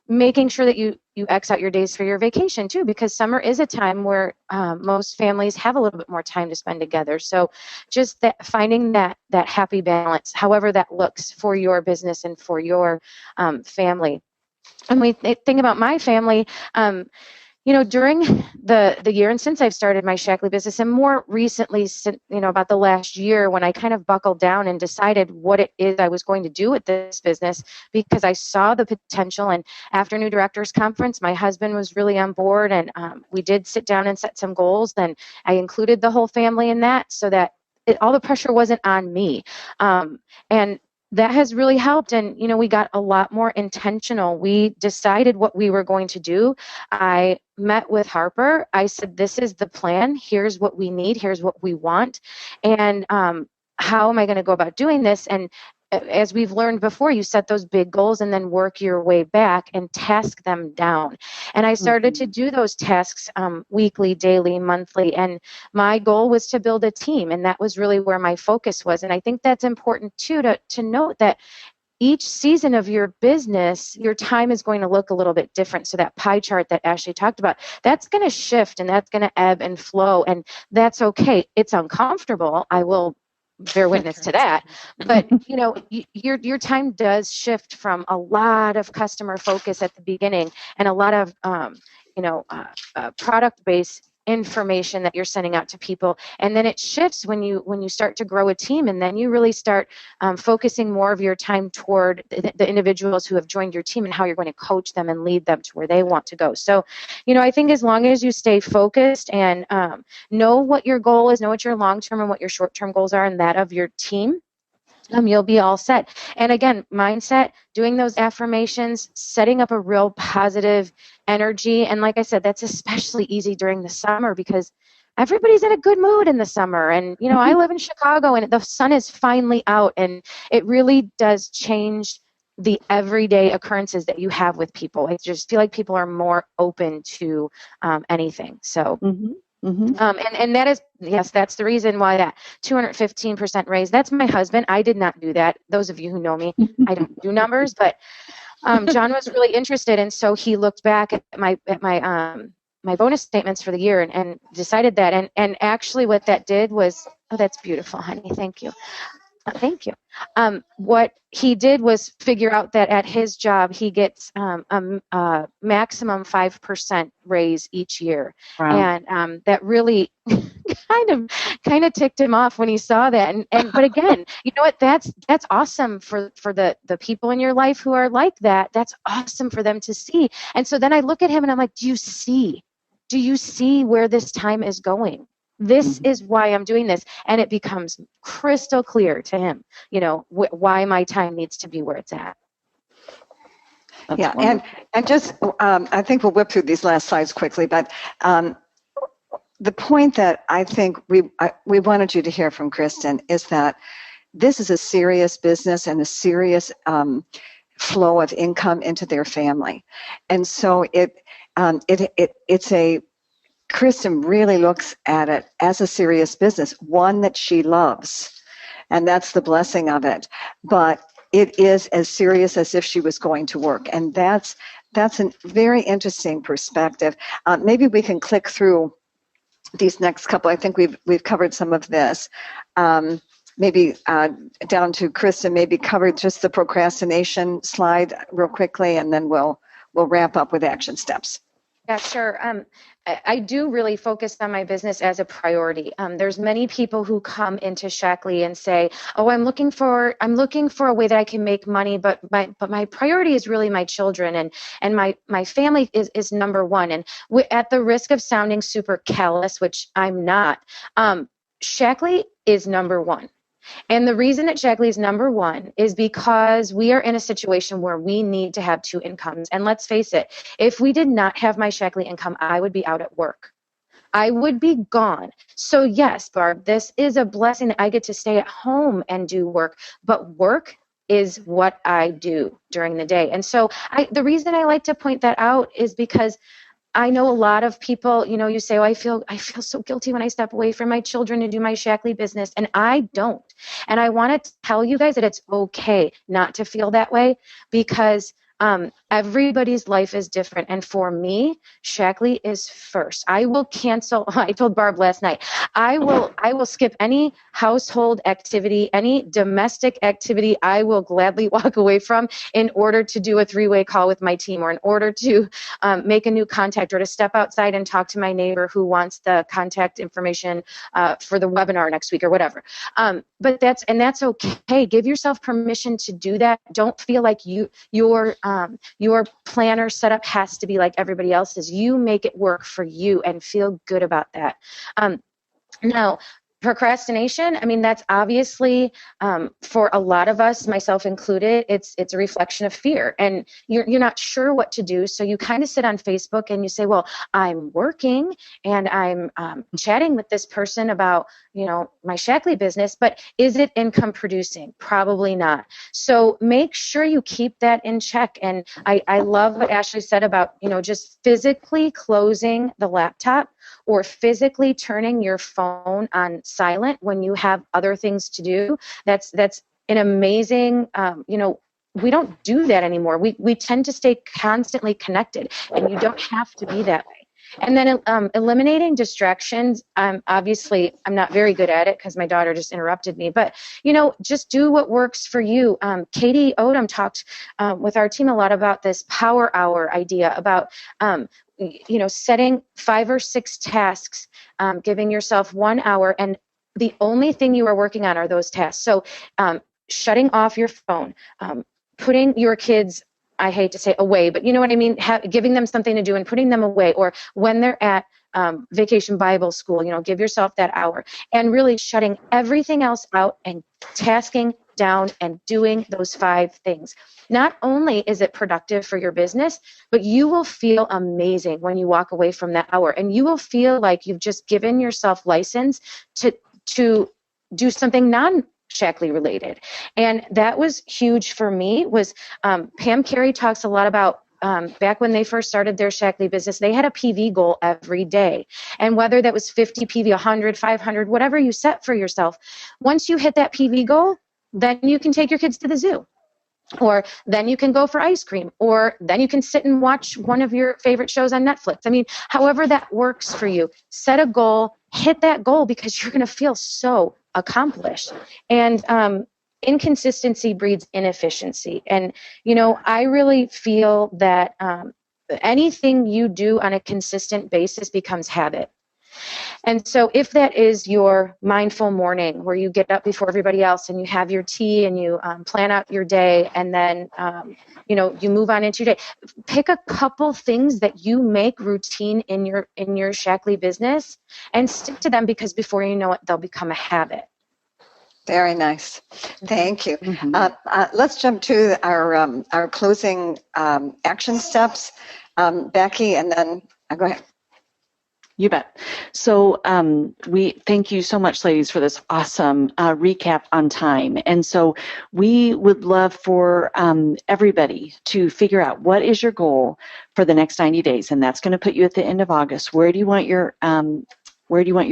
making sure that you X out your days for your vacation too, because summer is a time where most families have a little bit more time to spend together. So just that, finding that happy balance, however that looks for your business and for your family. And we think about my family, during the year and since I've started my Shaklee business, and more recently, about the last year, when I kind of buckled down and decided what it is I was going to do with this business, because I saw the potential. And after New Directors Conference, my husband was really on board, and we did sit down and set some goals. Then I included the whole family in that, so that all the pressure wasn't on me. And that has really helped. And, we got a lot more intentional. We decided what we were going to do. I met with Harper. I said, this is the plan. Here's what we need. Here's what we want. And how am I going to go about doing this? And as we've learned before, you set those big goals and then work your way back and task them down. And I started to do those tasks weekly, daily, monthly. And my goal was to build a team. And that was really where my focus was. And I think that's important too, to note that each season of your business, your time is going to look a little bit different. So that pie chart that Ashley talked about, that's going to shift and that's going to ebb and flow. And that's okay. It's uncomfortable. I will bear witness to that. But, your time does shift from a lot of customer focus at the beginning and a lot of, product-based information that you're sending out to people. And then it shifts when you start to grow a team, and then you really start focusing more of your time toward the individuals who have joined your team and how you're going to coach them and lead them to where they want to go. So, I think as long as you stay focused and know what your goal is, know what your long-term and what your short-term goals are, and that of your team, you'll be all set. And again, mindset, doing those affirmations, setting up a real positive energy. And like I said, that's especially easy during the summer because everybody's in a good mood in the summer. And, I live in Chicago and the sun is finally out, and it really does change the everyday occurrences that you have with people. I just feel like people are more open to anything. So. And that is, yes, that's the reason why that 215% raise. That's my husband. I did not do that. Those of you who know me, I don't do numbers, but John was really interested, and so he looked back at my bonus statements for the year and decided that. And actually, what that did was, oh, that's beautiful, honey. Thank you. Thank you. What he did was figure out that at his job, he gets a maximum 5% raise each year. Wow. And that really kind of ticked him off when he saw that. But again, you know what? That's awesome for the people in your life who are like that. That's awesome for them to see. And so then I look at him and I'm like, do you see where this time is going? This is why I'm doing this. And it becomes crystal clear to him, why my time needs to be where it's at. That's wonderful. and just, I think we'll whip through these last slides quickly, but the point that I think we wanted you to hear from Kristen is that this is a serious business and a serious flow of income into their family. And so Kristen really looks at it as a serious business, one that she loves, and that's the blessing of it. But it is as serious as if she was going to work, and that's a very interesting perspective. Maybe we can click through these next couple. I think we've covered some of this. Maybe down to Kristen, maybe cover just the procrastination slide real quickly, and then we'll wrap up with action steps. Yeah, sure. I do really focus on my business as a priority. There's many people who come into Shaklee and say, "Oh, I'm looking for a way that I can make money, but my priority is really my children and my family is number one." And at the risk of sounding super callous, which I'm not, Shaklee is number one. And the reason that Shaklee is number one is because we are in a situation where we need to have two incomes. And let's face it, if we did not have my Shaklee income, I would be out at work. I would be gone. So yes, Barb, this is a blessing that I get to stay at home and do work, but work is what I do during the day. And so the reason I like to point that out is because I know a lot of people, you say, "Oh, I feel so guilty when I step away from my children to do my Shaklee business," and I don't. And I want to tell you guys that it's okay not to feel that way, because Everybody's life is different. And for me, Shaklee is first. I will cancel. I told Barb last night, I will skip any household activity, any domestic activity I will gladly walk away from in order to do a 3-way call with my team, or in order to make a new contact, or to step outside and talk to my neighbor who wants the contact information for the webinar next week or whatever. But that's okay. Give yourself permission to do that. Don't feel like your planner setup has to be like everybody else's. You make it work for you and feel good about that. Now, procrastination, I mean, that's obviously for a lot of us, myself included, it's a reflection of fear, and you're not sure what to do. So you kind of sit on Facebook and you say, well, I'm working and I'm chatting with this person about, my Shaklee business, but is it income producing? Probably not. So make sure you keep that in check. And I love what Ashley said about, just physically closing the laptop or physically turning your phone on silent when you have other things to do. That's an amazing, we don't do that anymore. We tend to stay constantly connected, and you don't have to be that way. And then eliminating distractions. Obviously, I'm not very good at it because my daughter just interrupted me. But, just do what works for you. Katie Odom talked with our team a lot about this power hour idea, about setting 5 or 6 tasks, giving yourself 1 hour, and the only thing you are working on are those tasks. So shutting off your phone, putting your kids, I hate to say away, but you know what I mean, giving them something to do and putting them away, or when they're at Vacation Bible School, give yourself that hour, and really shutting everything else out and tasking down and doing those 5 things. Not only is it productive for your business, but you will feel amazing when you walk away from that hour, and you will feel like you've just given yourself license to do something non-Shaklee related. And that was huge for me. Was Pam Carey talks a lot about back when they first started their Shaklee business, they had a PV goal every day. And whether that was 50 PV, 100, 500, whatever you set for yourself, once you hit that PV goal, then you can take your kids to the zoo, or then you can go for ice cream, or then you can sit and watch one of your favorite shows on Netflix. I mean, however that works for you, set a goal, hit that goal, because you're going to feel so accomplished. And inconsistency breeds inefficiency. And, I really feel that anything you do on a consistent basis becomes habit. And so if that is your mindful morning where you get up before everybody else and you have your tea and you plan out your day, and then, you move on into your day, pick a couple things that you make routine in your Shaklee business and stick to them, because before you know it, they'll become a habit. Very nice. Thank you. Mm-hmm. Let's jump to our closing action steps. Becky, and then go ahead. You bet. So we thank you so much, ladies, for this awesome recap on time. And so we would love for everybody to figure out, what is your goal for the next 90 days? And that's going to put you at the end of August. Where do you want your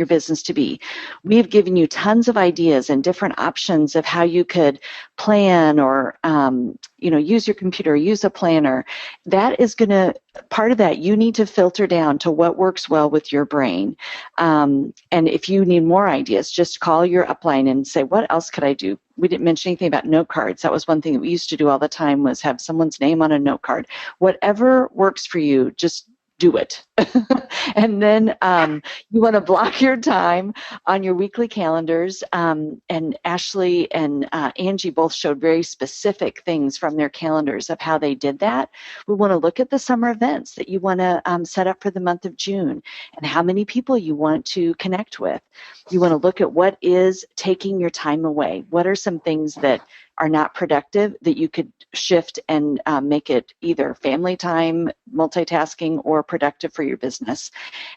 business to be? We've given you tons of ideas and different options of how you could plan, or use your computer, use a planner. That is going to, part of that, you need to filter down to what works well with your brain. And if you need more ideas, just call your upline and say, what else could I do? We didn't mention anything about note cards. That was one thing that we used to do all the time, was have someone's name on a note card. Whatever works for you, just do it. And then you want to block your time on your weekly calendars. And Ashley and Angie both showed very specific things from their calendars of how they did that. We want to look at the summer events that you want to set up for the month of June, and how many people you want to connect with. You want to look at what is taking your time away. What are some things that are not productive that you could shift and make it either family time, multitasking, or productive for your business.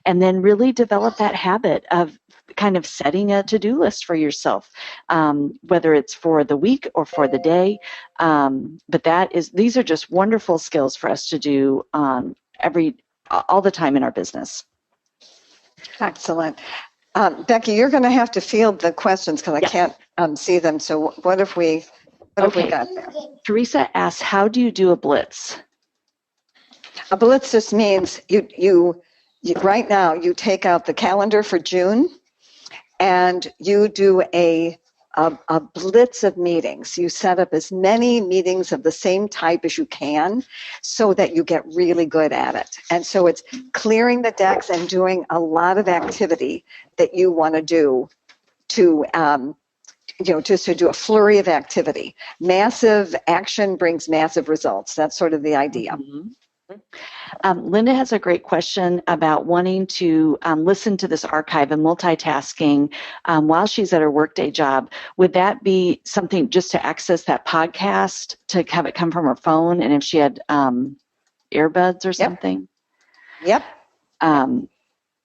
And then really develop that habit of kind of setting a to-do list for yourself, whether it's for the week or for the day. But these are just wonderful skills for us to do all the time in our business. Excellent. Becky, you're going to have to field the questions because I can't see them. So what have we got there? Teresa asks, how do you do a blitz? A blitz just means you right now you take out the calendar for June and you do a blitz of meetings. You set up as many meetings of the same type as you can so that you get really good at it. And so it's clearing the decks and doing a lot of activity that you want to do to, just to do a flurry of activity. Massive action brings massive results. That's sort of the idea. Mm-hmm. Linda has a great question about wanting to listen to this archive and multitasking while she's at her workday job. Would that be something just to access that podcast, to have it come from her phone, and if she had earbuds or something? Yep.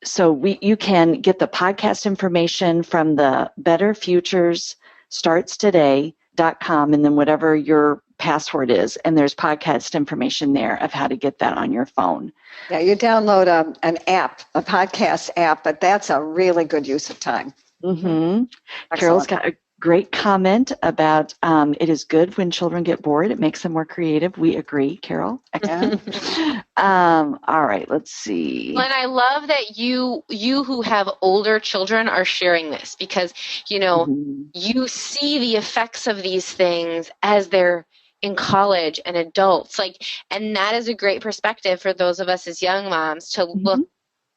So you can get the podcast information from the betterfuturesstartstoday.com, and then whatever your password is, and there's podcast information there of how to get that on your phone. Yeah, you download an app, a podcast app, but that's a really good use of time. Mm-hmm. Carol's got a great comment about it is good when children get bored. It makes them more creative. We agree, Carol. Yeah. All right, let's see. And I love that you who have older children are sharing this, because, you see the effects of these things as they're in college and adults, and that is a great perspective for those of us as young moms to look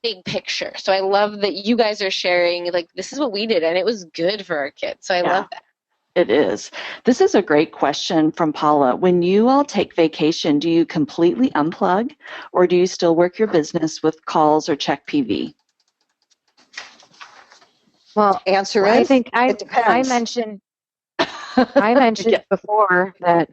big picture. So I love that you guys are sharing, this is what we did and it was good for our kids. So I love that. It is. This is a great question from Paula. When you all take vacation, do you completely unplug, or do you still work your business with calls or check PV? Well, answer is, I think it depends. I mentioned before that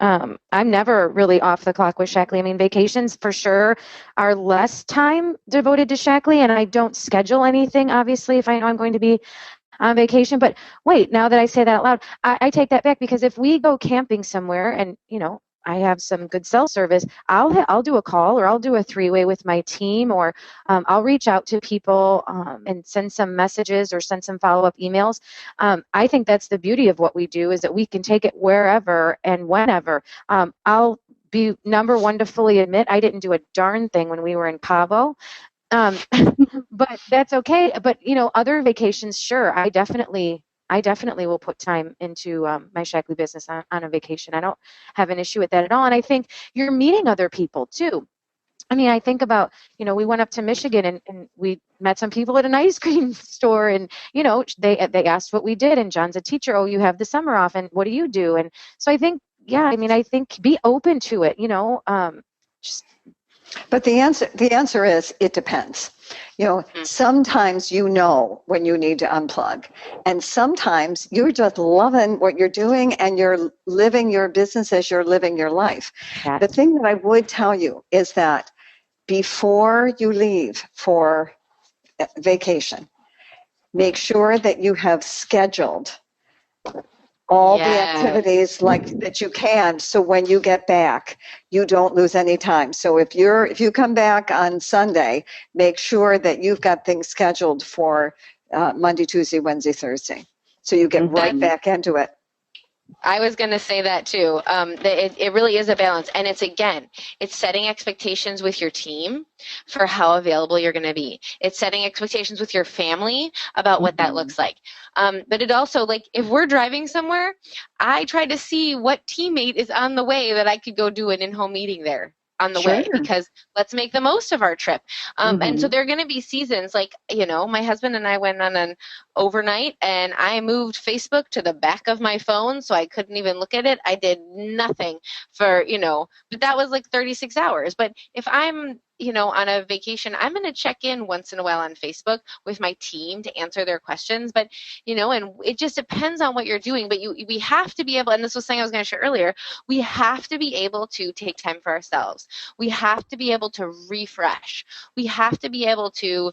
I'm never really off the clock with Shackley. I mean, vacations for sure are less time devoted to Shackley, and I don't schedule anything, obviously, if I know I'm going to be on vacation. But wait, now that I say that out loud, I take that back, because if we go camping somewhere and, I have some good cell service, I'll do a call, or I'll do a three-way with my team, or I'll reach out to people and send some messages or send some follow-up emails. I think that's the beauty of what we do, is that we can take it wherever and whenever. I'll be number one to fully admit I didn't do a darn thing when we were in Cabo. But that's okay. But, other vacations, sure, I definitely will put time into my Shackley business on a vacation. I don't have an issue with that at all. And I think you're meeting other people too. I mean, I think about, we went up to Michigan and we met some people at an ice cream store, and, they asked what we did, and John's a teacher. Oh, you have the summer off, and what do you do? And so I think, I think be open to it, But the answer is, it depends. Sometimes when you need to unplug, and sometimes you're just loving what you're doing and you're living your business as you're living your life. Yeah. The thing that I would tell you is that before you leave for vacation, make sure that you have scheduled all the activities that you can, so when you get back, you don't lose any time. So if you come back on Sunday, make sure that you've got things scheduled for Monday, Tuesday, Wednesday, Thursday, so you get right back into it. I was going to say that too. It really is a balance. And it's setting expectations with your team for how available you're going to be. It's setting expectations with your family about what that looks like. But it also, if we're driving somewhere, I try to see what teammate is on the way that I could go do an in-home meeting there on the way, because let's make the most of our trip. And so there are going to be seasons, my husband and I went on an overnight, and I moved Facebook to the back of my phone so I couldn't even look at it. I did nothing for, but that was 36 hours. But if I'm, on a vacation, I'm going to check in once in a while on Facebook with my team to answer their questions. But, and it just depends on what you're doing. But we have to be able, and this was something I was going to share earlier, we have to be able to take time for ourselves. We have to be able to refresh. We have to be able to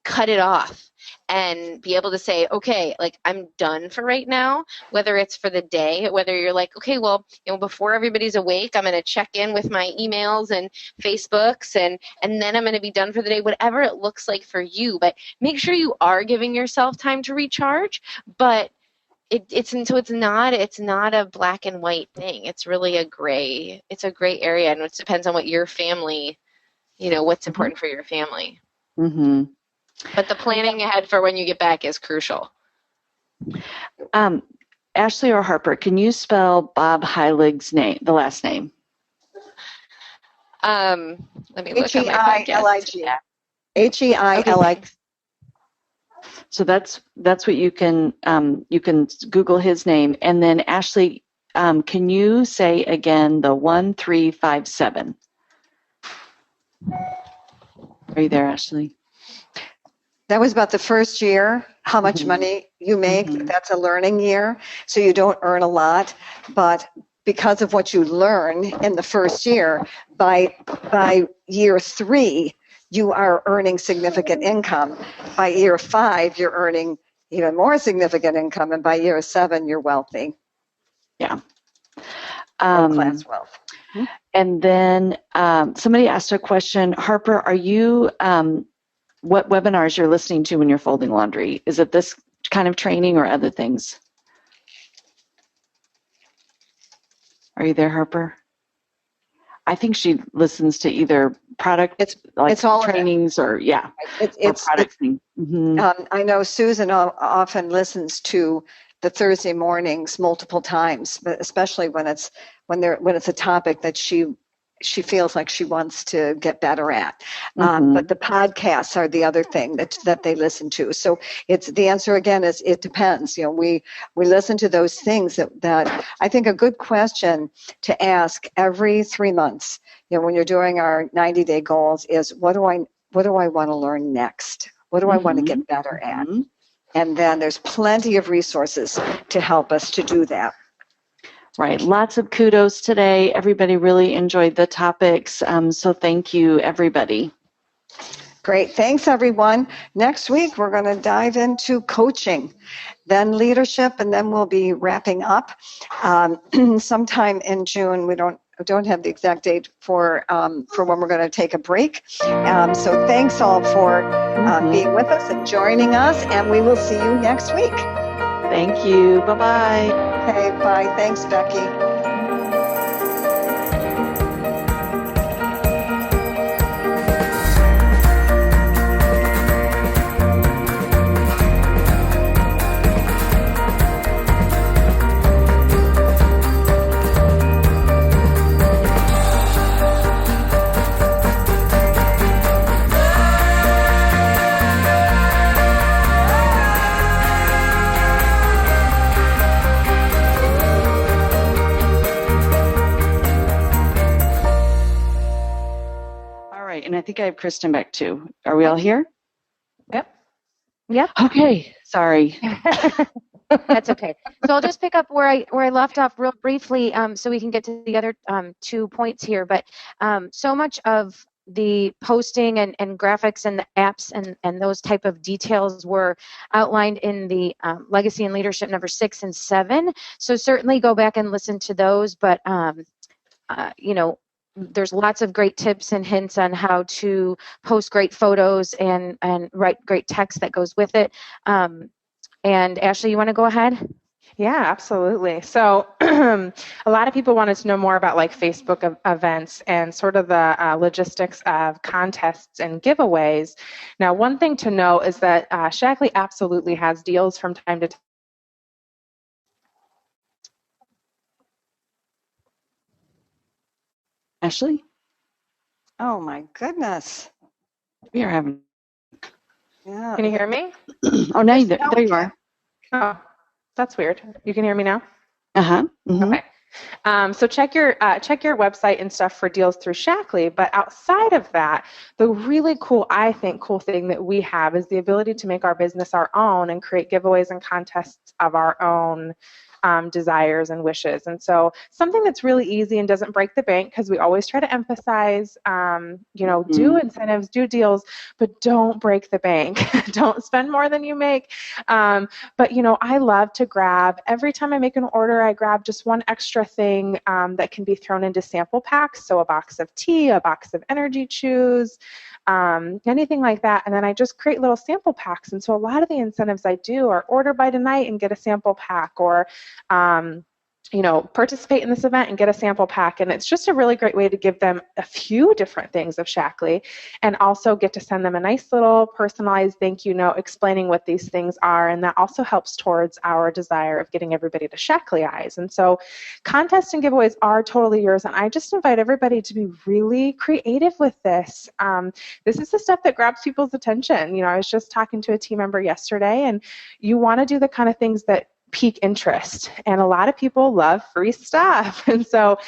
cut it off and be able to say, okay, I'm done for right now, whether it's for the day, whether you're okay, well, before everybody's awake, I'm going to check in with my emails and Facebooks, and then I'm going to be done for the day, whatever it looks like for you. But make sure you are giving yourself time to recharge, but it's not a black and white thing. It's really a gray area, and it depends on what your family, what's important for your family. Mm-hmm. But the planning ahead for when you get back is crucial. Ashley or Harper, can you spell Bob Heilig's name, the last name? Let me look at my H-E-I-L-I-G. H-E-I-L-I-G. So that's what you can Google his name. And then Ashley, can you say again the 1357? Are you there, Ashley? That was about the first year, how much money you make. That's a learning year. So you don't earn a lot, but because of what you learn in the first year, by year 3, you are earning significant income. By year 5, you're earning even more significant income. And by year 7, you're wealthy. Yeah. Class wealth. And then somebody asked a question. Harper, are you, what webinars you're listening to when you're folding laundry? Is it this kind of training or other things? Are you there, Harper? I think she listens to either product, it's all trainings, or it's product thing. I know Susan often listens to the Thursday mornings multiple times, but especially when it's a topic that she feels like she wants to get better at. But the podcasts are the other thing that they listen to. So the answer again is it depends. We listen to those things that I think a good question to ask every 3 months, when you're doing our 90-day goals is what do I want to learn next? What do I want to get better at? And then there's plenty of resources to help us to do that. Right. Lots of kudos today. Everybody really enjoyed the topics. So thank you, everybody. Great. Thanks, everyone. Next week, we're going to dive into coaching, then leadership, and then we'll be wrapping up sometime in June. We don't have the exact date for when we're going to take a break. So thanks all for being with us and joining us, and we will see you next week. Thank you. Bye-bye. Okay, bye. Thanks, Becky. And I think I have Kristen back too. Are we all here? Yep. Okay. Sorry. That's okay. So I'll just pick up where I left off real briefly, so we can get to the other 2 points here. But so much of the posting and graphics and the apps and those type of details were outlined in the Legacy and Leadership number 6 and 7. So certainly go back and listen to those. But there's lots of great tips and hints on how to post great photos and write great text that goes with it. And Ashley, you want to go ahead? Yeah, absolutely. So a lot of people wanted to know more about like Facebook events and sort of the logistics of contests and giveaways. Now, one thing to know is that Shaklee absolutely has deals from time to time. Ashley? Oh my goodness. We are having. Yeah. Can you hear me? Oh, now there you are. Oh, that's weird. You can hear me now? Uh-huh. Mm-hmm. Okay. So check your website and stuff for deals through Shaklee. But outside of that, the really cool thing that we have is the ability to make our business our own and create giveaways and contests of our own desires and wishes. And so something that's really easy and doesn't break the bank, because we always try to emphasize, do incentives, do deals, but don't break the bank. Don't spend more than you make. But, I love to grab, every time I make an order, I grab just one extra thing that can be thrown into sample packs. So a box of tea, a box of energy chews, anything like that. And then I just create little sample packs. And so a lot of the incentives I do are order by tonight and get a sample pack, or participate in this event and get a sample pack. And it's just a really great way to give them a few different things of Shaklee, and also get to send them a nice little personalized thank you note explaining what these things are. And that also helps towards our desire of getting everybody to Shakleeize. And so contests and giveaways are totally yours. And I just invite everybody to be really creative with this. This is the stuff that grabs people's attention. I was just talking to a team member yesterday, and you want to do the kind of things that pique interest, and a lot of people love free stuff. And so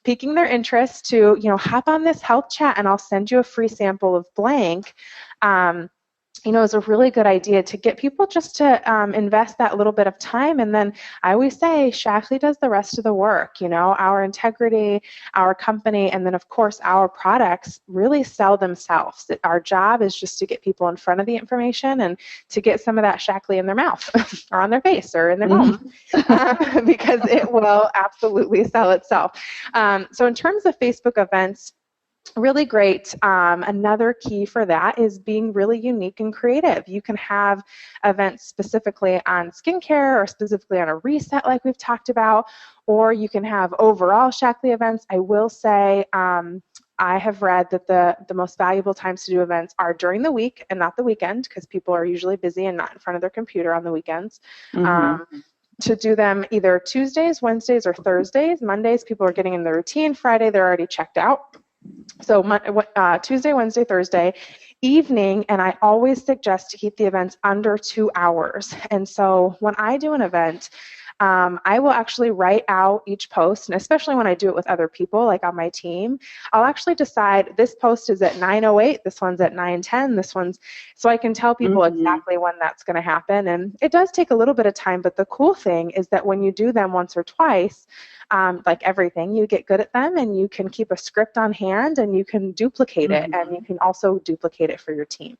piquing their interest to hop on this health chat and I'll send you a free sample of blank, is a really good idea to get people just to invest that little bit of time. And then I always say Shaklee does the rest of the work. Our integrity, our company, and then of course our products really sell themselves. Our job is just to get people in front of the information and to get some of that Shaklee in their mouth or on their face or in their home, because it will absolutely sell itself. So in terms of Facebook events, really great. Another key for that is being really unique and creative. You can have events specifically on skincare or specifically on a reset like we've talked about, or you can have overall Shaklee events. I will say I have read that the most valuable times to do events are during the week and not the weekend, because people are usually busy and not in front of their computer on the weekends. To do them either Tuesdays, Wednesdays, or Thursdays. Mondays, people are getting in the routine. Friday, they're already checked out. So Tuesday, Wednesday, Thursday evening, and I always suggest to keep the events under 2 hours. And so when I do an event, I will actually write out each post, and especially when I do it with other people, like on my team, I'll actually decide this post is at 9:08, this one's at 9:10, this one's, so I can tell people exactly when that's going to happen. And it does take a little bit of time, but the cool thing is that when you do them once or twice, like everything, you get good at them, and you can keep a script on hand, and you can duplicate it, and you can also duplicate it for your team.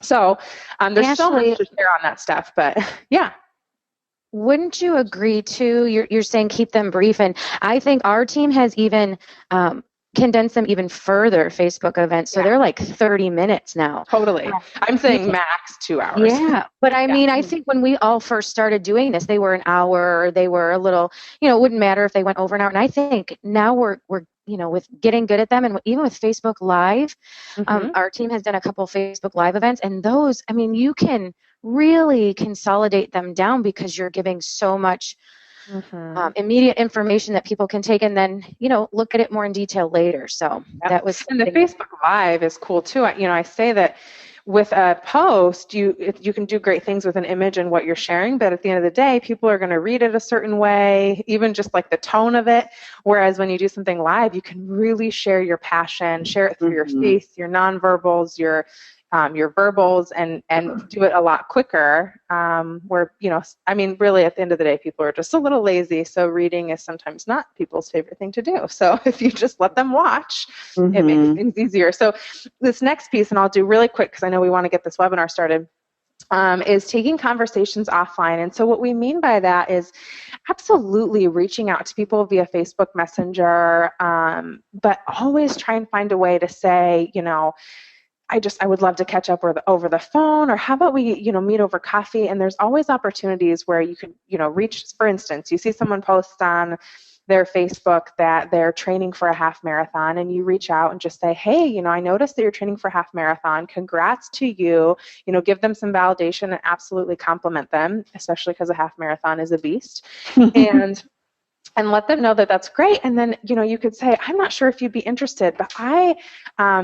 So there's so much to share on that stuff, but yeah. Wouldn't you agree too? You're saying keep them brief, and I think our team has even condensed them even further, Facebook events, so they're like 30 minutes now. Totally. I'm saying max 2 hours. Yeah, but I mean, I think when we all first started doing this, they were an hour, or they were a little, it wouldn't matter if they went over an hour. And I think now we're with getting good at them, and even with Facebook Live, our team has done a couple of Facebook Live events, and those, I mean, you can really consolidate them down because you're giving so much immediate information that people can take and then, look at it more in detail later. So that was something. And the Facebook Live is cool too. I say that with a post, you can do great things with an image and what you're sharing, but at the end of the day, people are going to read it a certain way, even just like the tone of it. Whereas when you do something live, you can really share your passion, share it through your face, your nonverbals, your verbals, and do it a lot quicker, where, really at the end of the day, people are just a little lazy. So reading is sometimes not people's favorite thing to do. So if you just let them watch, it makes things easier. So this next piece, and I'll do really quick because I know we want to get this webinar started, is taking conversations offline. And so what we mean by that is absolutely reaching out to people via Facebook Messenger, but always try and find a way to say, I would love to catch up over the phone, or how about we, meet over coffee? And there's always opportunities where you could, reach, for instance, you see someone post on their Facebook that they're training for a half marathon, and you reach out and just say, hey, I noticed that you're training for a half marathon. Congrats to you. Give them some validation and absolutely compliment them, especially because a half marathon is a beast. And let them know that that's great. And then, you could say, I'm not sure if you'd be interested, but I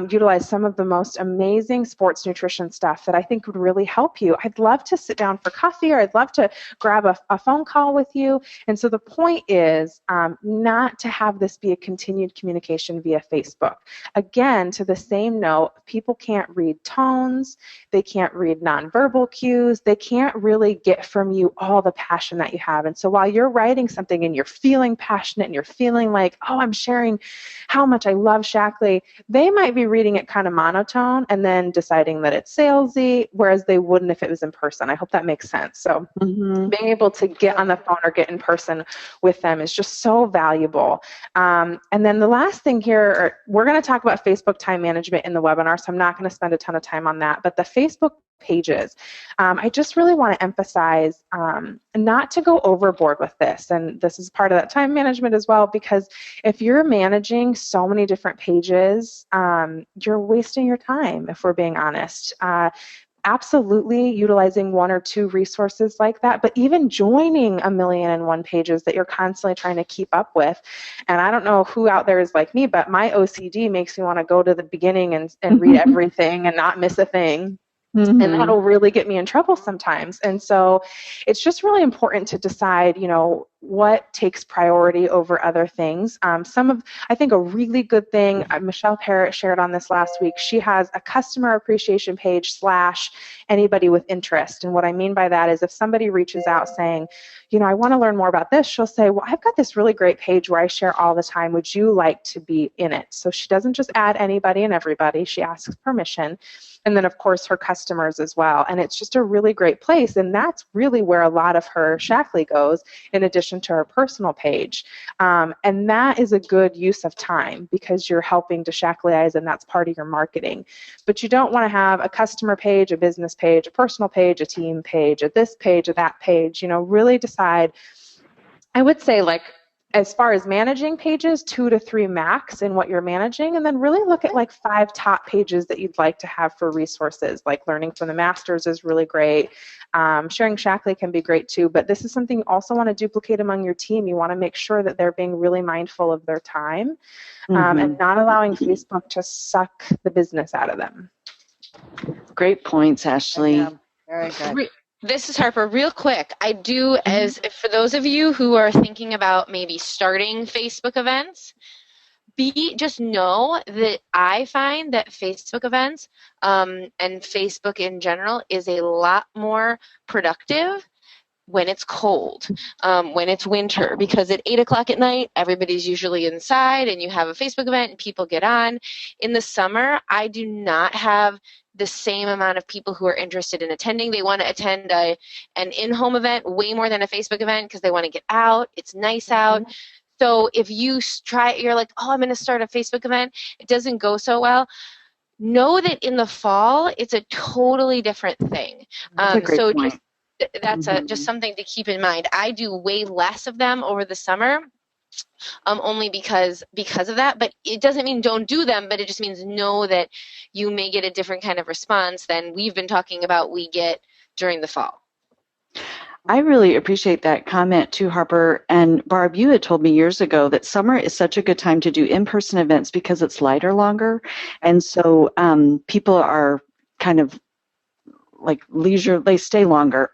utilize some of the most amazing sports nutrition stuff that I think would really help you. I'd love to sit down for coffee, or I'd love to grab a phone call with you. And so the point is not to have this be a continued communication via Facebook. Again, to the same note, people can't read tones. They can't read nonverbal cues. They can't really get from you all the passion that you have. And so while you're writing something and you're feeling feeling passionate and you're feeling like, oh, I'm sharing how much I love Shaklee, they might be reading it kind of monotone and then deciding that it's salesy, whereas they wouldn't if it was in person. I hope that makes sense. So being able to get on the phone or get in person with them is just so valuable. And then the last thing here, we're going to talk about Facebook time management in the webinar, so I'm not going to spend a ton of time on that, but the Facebook pages. I just really want to emphasize not to go overboard with this. And this is part of that time management as well, because if you're managing so many different pages, you're wasting your time, if we're being honest. Absolutely utilizing one or two resources like that, but even joining 1,000,001 pages that you're constantly trying to keep up with. And I don't know who out there is like me, but my OCD makes me want to go to the beginning and read everything and not miss a thing. And that'll really get me in trouble sometimes. And so it's just really important to decide, what takes priority over other things. I think a really good thing, Michelle Parrott shared on this last week, she has a customer appreciation page / anybody with interest. And what I mean by that is if somebody reaches out saying, I want to learn more about this, she'll say, well, I've got this really great page where I share all the time. Would you like to be in it? So she doesn't just add anybody and everybody. She asks permission. And then, of course, her customers as well. And it's just a really great place. And that's really where a lot of her Shaklee goes, in addition to her personal page. And that is a good use of time because you're helping to Shakleeize, and that's part of your marketing. But you don't want to have a customer page, a business page, a personal page, a team page, a this page, a that page. Really decide. I would say, as far as managing pages, 2 to 3 max in what you're managing, and then really look at 5 top pages that you'd like to have for resources. Like learning from the masters is really great. Sharing Shaklee can be great too, but this is something you also want to duplicate among your team. You want to make sure that they're being really mindful of their time and not allowing Facebook to suck the business out of them. Great points, Ashley. Yeah, very good. This is Harper. Real quick, I do, for those of you who are thinking about maybe starting Facebook events, just know that I find that Facebook events and Facebook in general is a lot more productive when it's cold, when it's winter, because at 8 o'clock at night, everybody's usually inside and you have a Facebook event and people get on. In the summer, I do not have the same amount of people who are interested in attending. They want to attend an in-home event way more than a Facebook event because they want to get out. It's nice out. So if you you're like, oh, I'm going to start a Facebook event. It doesn't go so well. Know that in the fall, it's a totally different thing. That's a great point. That's just something to keep in mind. I do way less of them over the summer. Only because of that, but it doesn't mean don't do them, but it just means know that you may get a different kind of response than we've been talking about we get during the fall. I really appreciate that comment too, Harper. And Barb, you had told me years ago that summer is such a good time to do in-person events because it's lighter longer. And so people are kind of leisure, they stay longer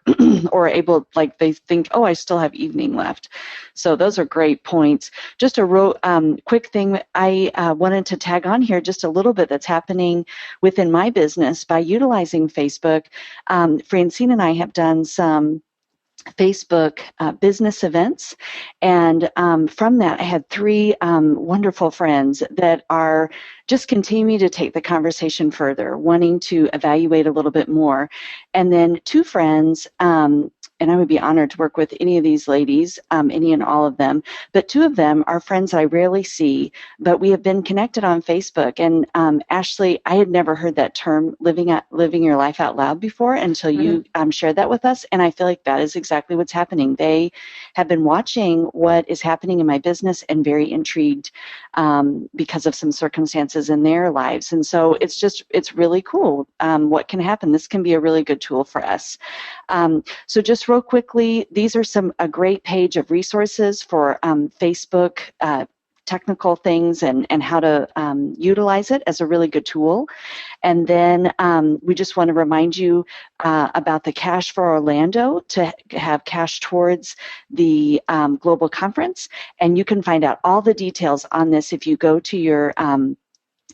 or able, they think, oh, I still have evening left. So those are great points. Just a quick thing I wanted to tag on here just a little bit that's happening within my business by utilizing Facebook. Francine and I have done some Facebook business events, and from that I had 3 wonderful friends that are just continuing to take the conversation further, wanting to evaluate a little bit more, and then 2 friends, and I would be honored to work with any of these ladies, any and all of them, but 2 of them are friends that I rarely see, but we have been connected on Facebook. And Ashley, I had never heard that term, living your life out loud, before until you shared that with us, and I feel like that is exactly what's happening. They have been watching what is happening in my business and very intrigued because of some circumstances in their lives. And so it's really cool what can happen. This can be a really good tool for us. So just real quickly, these are a great page of resources for Facebook technical things and how to utilize it as a really good tool. And then we just want to remind you about the Cash for Orlando to have cash towards the global conference. And you can find out all the details on this if you go to your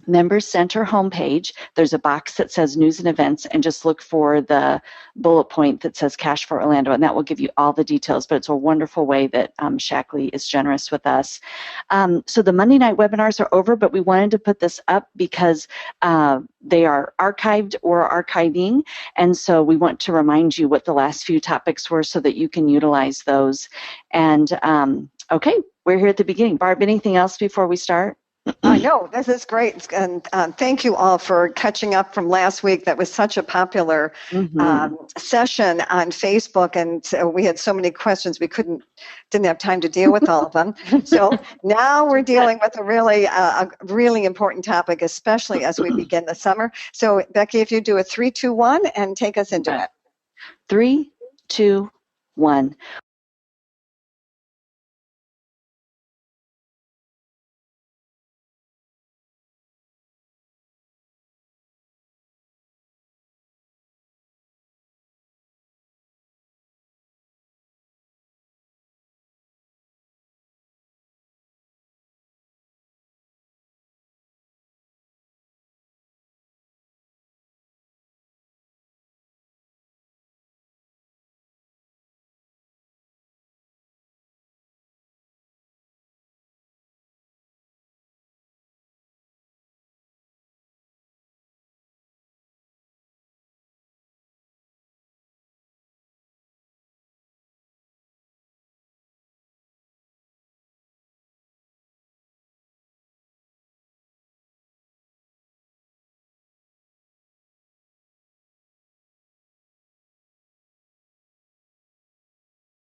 Members Center homepage, there's a box that says News and Events, and just look for the bullet point that says Cash for Orlando, and that will give you all the details, but it's a wonderful way that Shaklee is generous with us. So the Monday night webinars are over, but we wanted to put this up because they are archived or archiving, and so we want to remind you what the last few topics were so that you can utilize those. And okay, we're here at the beginning. Barb, anything else before we start? No, this is great. And thank you all for catching up from last week. That was such a popular session on Facebook. And so we had so many questions, we didn't have time to deal with all of them. So now we're dealing with a really important topic, especially as we begin the summer. So Becky, if you do a 3, 2, 1 and take us into it. 3, 2, 1.